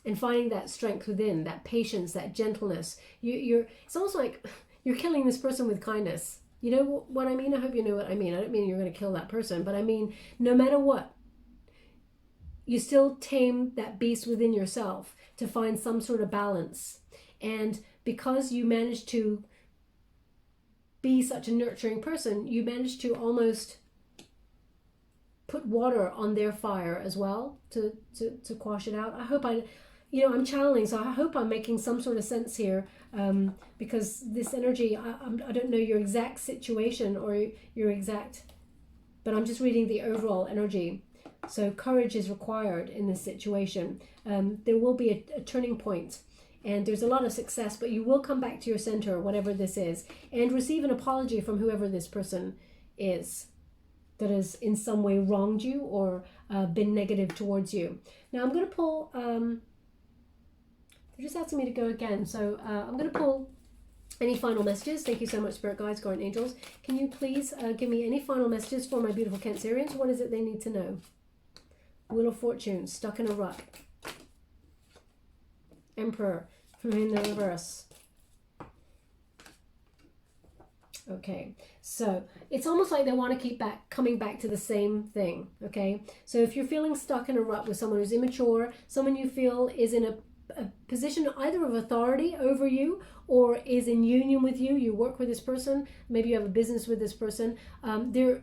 and finding that strength within, that patience, that gentleness. It's almost like you're killing this person with kindness. You know what I mean? I hope you know what I mean. I don't mean you're going to kill that person, but I mean, no matter what, you still tame that beast within yourself to find some sort of balance. And because you managed to be such a nurturing person, you managed to almost put water on their fire as well to quash it out. I hope I'm channeling, so I hope I'm making some sort of sense here, because this energy, I don't know your exact situation or your exact, but I'm just reading the overall energy. So courage is required in this situation. There will be a turning point, and there's a lot of success, but you will come back to your center, whatever this is, and receive an apology from whoever this person is that has in some way wronged you or been negative towards you. Now I'm going to pull, they're just asking me to go again, so I'm going to pull any final messages. Thank you so much, Spirit Guides, Guardian Angels. Can you please give me any final messages for my beautiful Cancerians? What is it they need to know? Wheel of Fortune, stuck in a rut. Emperor, in the reverse. Okay, so it's almost like they want to keep coming back to the same thing. Okay, so if you're feeling stuck in a rut with someone who's immature, someone you feel is in a position either of authority over you or is in union with you, you work with this person, maybe you have a business with this person, they're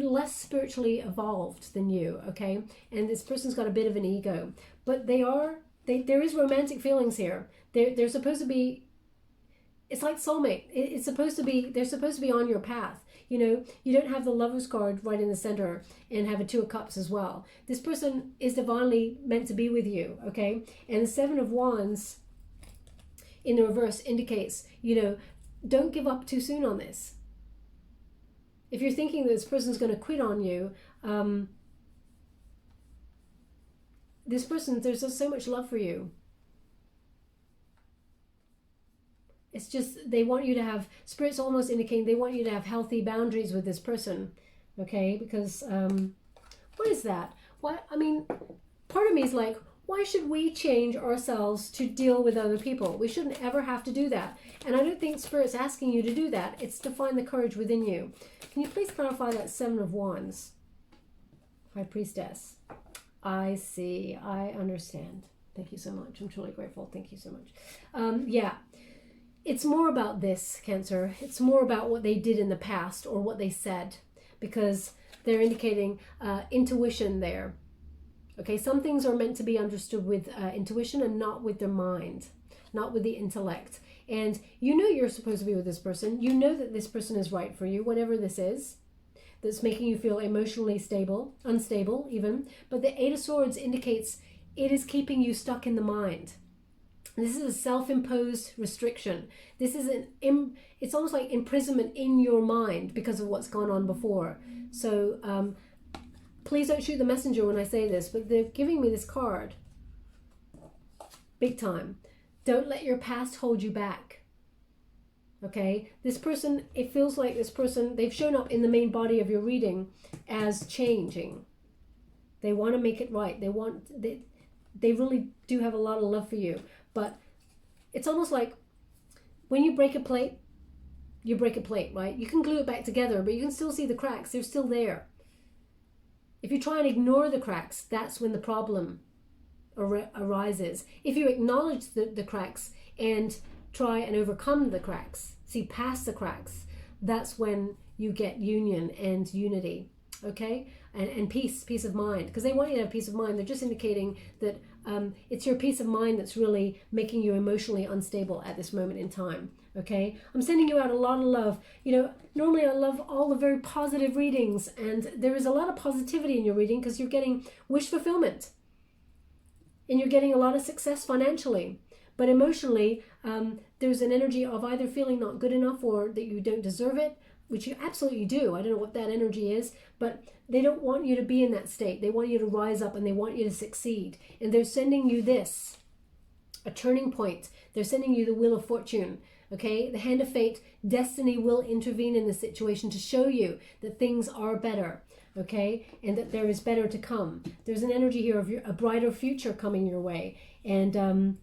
less spiritually evolved than you, okay? And this person's got a bit of an ego, but there is romantic feelings here. They're supposed to be, it's like soulmate. They're supposed to be on your path. You know, you don't have the Lover's card right in the center and have a Two of Cups as well. This person is divinely meant to be with you, okay? And the Seven of Wands in the reverse indicates, you know, don't give up too soon on this. If you're thinking that this person's going to quit on you, this person, there's just so much love for you. It's just, they want you to have, Spirit's almost indicating they want you to have healthy boundaries with this person, okay? Because, what is that? Why, I mean, part of me is like, why should we change ourselves to deal with other people? We shouldn't ever have to do that. And I don't think Spirit's asking you to do that. It's to find the courage within you. Can you please clarify that Seven of Wands? High Priestess. I see. I understand. Thank you so much. I'm truly grateful. Thank you so much. Yeah. It's more about this, Cancer. It's more about what they did in the past or what they said, because they're indicating intuition there. Okay, some things are meant to be understood with intuition and not with their mind, not with the intellect. And you know you're supposed to be with this person. You know that this person is right for you, whatever this is, that's making you feel emotionally unstable even. But the Eight of Swords indicates it is keeping you stuck in the mind. This is a self-imposed restriction. This is it's almost like imprisonment in your mind because of what's gone on before. So please don't shoot the messenger when I say this, but they're giving me this card. Big time. Don't let your past hold you back. Okay? This person, it feels like this person, they've shown up in the main body of your reading as changing. They want to make it right. They really do have a lot of love for you. But it's almost like when you break a plate, you break a plate, right? You can glue it back together, but you can still see the cracks. They're still there. If you try and ignore the cracks, that's when the problem arises. If you acknowledge the cracks and try and overcome the cracks, see past the cracks, that's when you get union and unity, okay? And peace of mind. Because they want you to have peace of mind. They're just indicating that it's your peace of mind that's really making you emotionally unstable at this moment in time, okay? I'm sending you out a lot of love. You know, normally I love all the very positive readings, and there is a lot of positivity in your reading because you're getting wish fulfillment. And you're getting a lot of success financially. But emotionally, there's an energy of either feeling not good enough or that you don't deserve it, which you absolutely do. I don't know what that energy is, but they don't want you to be in that state. They want you to rise up and they want you to succeed. And they're sending you this, a turning point. They're sending you the Wheel of Fortune, okay? The Hand of Fate. Destiny will intervene in the situation to show you that things are better, okay? And that there is better to come. There's an energy here of a brighter future coming your way. And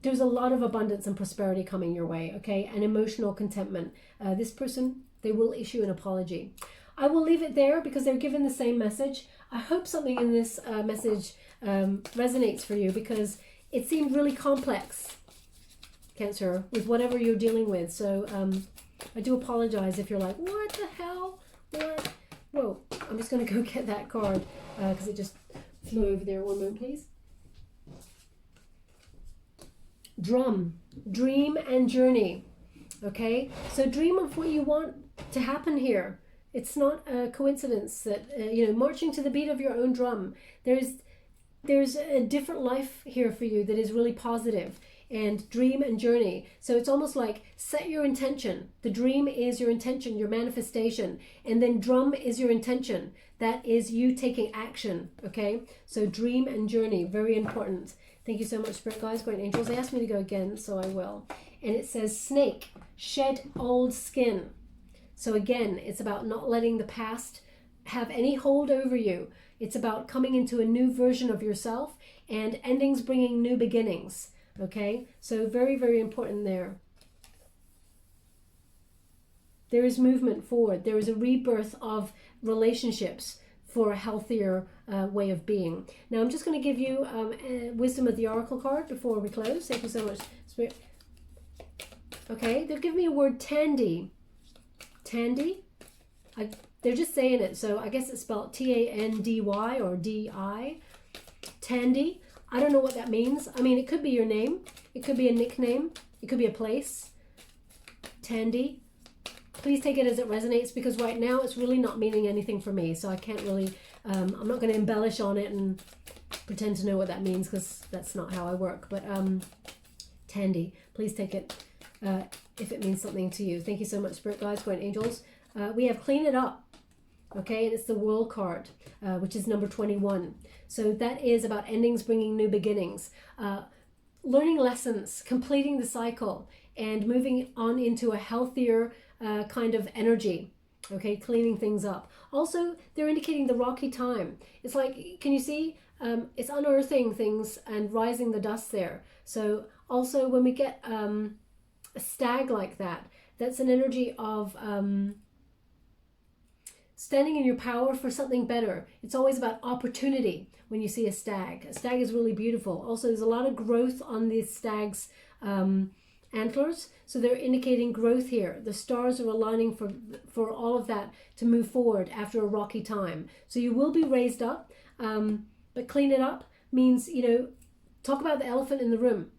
there's a lot of abundance and prosperity coming your way, okay? And emotional contentment. This person, they will issue an apology. I will leave it there because they're given the same message. I hope something in this message resonates for you because it seemed really complex, Cancer, with whatever you're dealing with. So I do apologize if you're like, what the hell? What? Whoa, I'm just going to go get that card because it just flew over there. One moment, please. Drum, dream and journey. Okay, so dream of what you want to happen here. It's not a coincidence that you know, marching to the beat of your own drum. There's a different life here for you that is really positive. And dream and journey. So it's almost like set your intention. The dream is your intention, your manifestation, and then drum is your intention. That is you taking action. Okay, so dream and journey, very important. Thank you so much, Spirit Guides, Great Angels. They asked me to go again, so I will. And it says, snake, shed old skin. So again, it's about not letting the past have any hold over you. It's about coming into a new version of yourself and endings bringing new beginnings. Okay, so very, very important there. There is movement forward. There is a rebirth of relationships for a healthier way of being. Now I'm just going to give you Wisdom of the Oracle card before we close. Thank you so much, Spirit. Okay, they've given me a word, Tandy. Tandy? They're just saying it, so I guess it's spelled T-A-N-D-Y or D-I. Tandy. I don't know what that means. I mean, it could be your name. It could be a nickname. It could be a place. Tandy. Please take it as it resonates, because right now it's really not meaning anything for me. So I can't really, I'm not going to embellish on it and pretend to know what that means, because that's not how I work. But Tandy, please take it if it means something to you. Thank you so much, Spirit Guides, Guardian Angels. We have Clean It Up. Okay, and it's the World card, which is number 21. So that is about endings bringing new beginnings, learning lessons, completing the cycle, and moving on into a healthier kind of energy. Okay, cleaning things up. Also, they're indicating the rocky time. It's like, can you see? It's unearthing things and rising the dust there. So also when we get a stag like that, that's an energy of standing in your power for something better. It's always about opportunity when you see a stag. A stag is really beautiful. Also, there's a lot of growth on these stags' antlers, so they're indicating growth here. The stars are aligning for all of that to move forward after a rocky time. So you will be raised up, but clean it up means, you know, talk about the elephant in the room,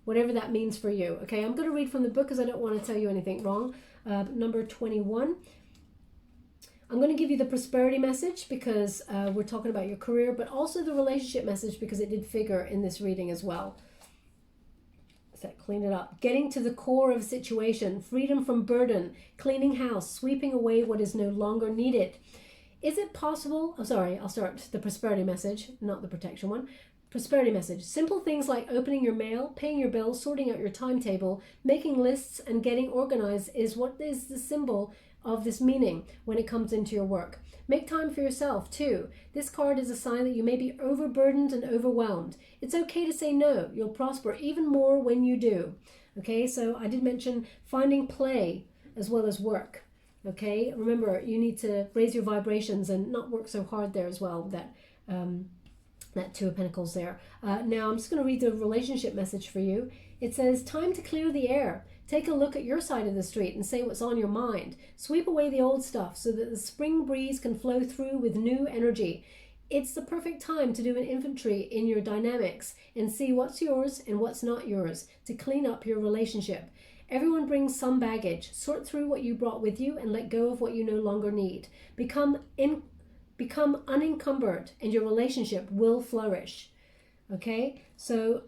whatever that means for you. Okay, I'm going to read from the book because I don't want to tell you anything wrong. Number 21. I'm going to give you the prosperity message because we're talking about your career, but also the relationship message because it did figure in this reading as well. So clean it up. Getting to the core of a situation, freedom from burden, cleaning house, sweeping away what is no longer needed. Is it possible? Oh, sorry, I'll start the prosperity message, not the protection one. Prosperity message. Simple things like opening your mail, paying your bills, sorting out your timetable, making lists, and getting organized is what is the symbol of this meaning when it comes into your work. Make time for yourself too. This card is a sign that you may be overburdened and overwhelmed. It's okay to say no. You'll prosper even more when you do. Okay, so I did mention finding play as well as work. Okay, remember you need to raise your vibrations and not work so hard there as well. That Two of Pentacles there. Now I'm just going to read the relationship message for you. It says, time to clear the air. Take a look at your side of the street and say what's on your mind. Sweep away the old stuff so that the spring breeze can flow through with new energy. It's the perfect time to do an inventory in your dynamics and see what's yours and what's not yours to clean up your relationship. Everyone brings some baggage. Sort through what you brought with you and let go of what you no longer need. Become unencumbered and your relationship will flourish. Okay, so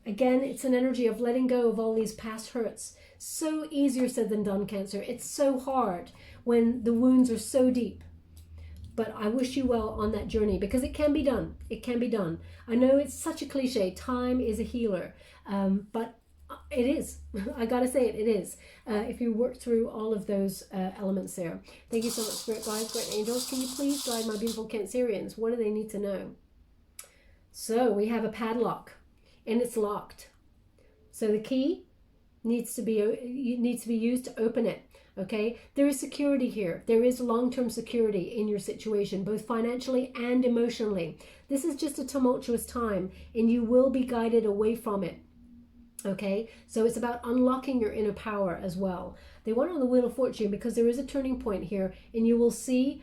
again, it's an energy of letting go of all these past hurts. So easier said than done, Cancer. It's so hard when the wounds are so deep. But I wish you well on that journey because it can be done. It can be done. I know it's such a cliche. Time is a healer. But it is. I gotta say it is. If you work through all of those elements there. Thank you so much, Spirit Guides, Great Angels. Can you please guide my beautiful Cancerians? What do they need to know? So we have a padlock. And it's locked. So the key needs to be used to open it. Okay, there is security here. There is long-term security in your situation, both financially and emotionally. This is just a tumultuous time, and you will be guided away from it. Okay, so it's about unlocking your inner power as well. They want it on the Wheel of Fortune because there is a turning point here, and you will see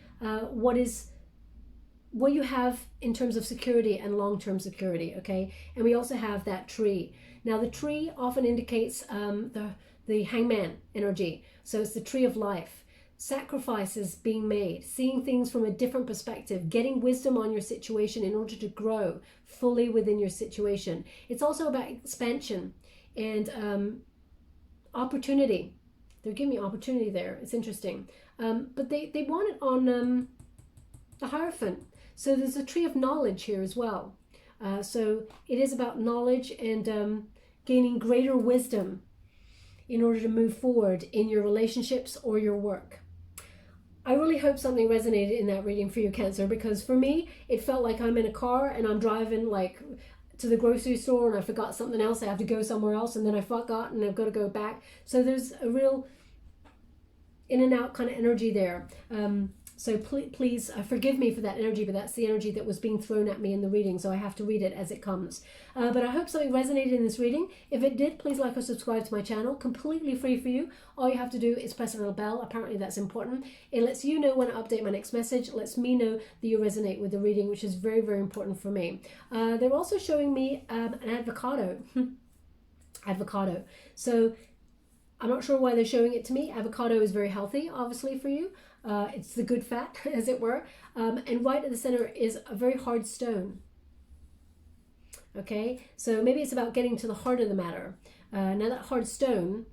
what you have in terms of security and long-term security. Okay, and we also have that tree. Now the tree often indicates the hangman energy. So it's the tree of life. Sacrifices being made, seeing things from a different perspective, getting wisdom on your situation in order to grow fully within your situation. It's also about expansion and opportunity. They're giving me opportunity there. It's interesting. But they want it on the Hierophant. So there's a tree of knowledge here as well. So it is about knowledge and gaining greater wisdom in order to move forward in your relationships or your work. I really hope something resonated in that reading for you, Cancer, because for me, it felt like I'm in a car and I'm driving like to the grocery store and I forgot something else, I have to go somewhere else, and then I forgot and I've got to go back. So there's a real in and out kind of energy there. So please forgive me for that energy, but that's the energy that was being thrown at me in the reading, so I have to read it as it comes. But I hope something resonated in this reading. If it did, please like or subscribe to my channel. Completely free for you. All you have to do is press a little bell. Apparently that's important. It lets you know when I update my next message. It lets me know that you resonate with the reading, which is very, very important for me. They're also showing me an avocado. Avocado. So I'm not sure why they're showing it to me. Avocado is very healthy, obviously, for you. It's the good fat, as it were. And right at the center is a very hard stone. Okay, so maybe it's about getting to the heart of the matter. Now that hard stone,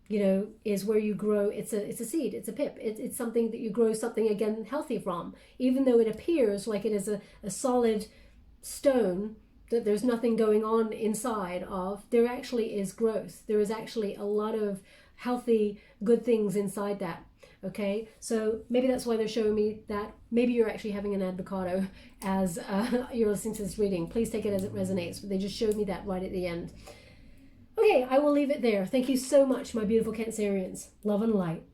you know, is where you grow. It's a seed. It's a pip. It's something that you grow something, again, healthy from. Even though it appears like it is a solid stone that there's nothing going on inside of, there actually is growth. There is actually a lot of healthy, good things inside that. Okay, so maybe that's why they're showing me that. Maybe you're actually having an avocado as you're listening to this reading. Please take it as it resonates, but they just showed me that right at the end. Okay, I will leave it there. Thank you so much, my beautiful Cancerians. Love and light.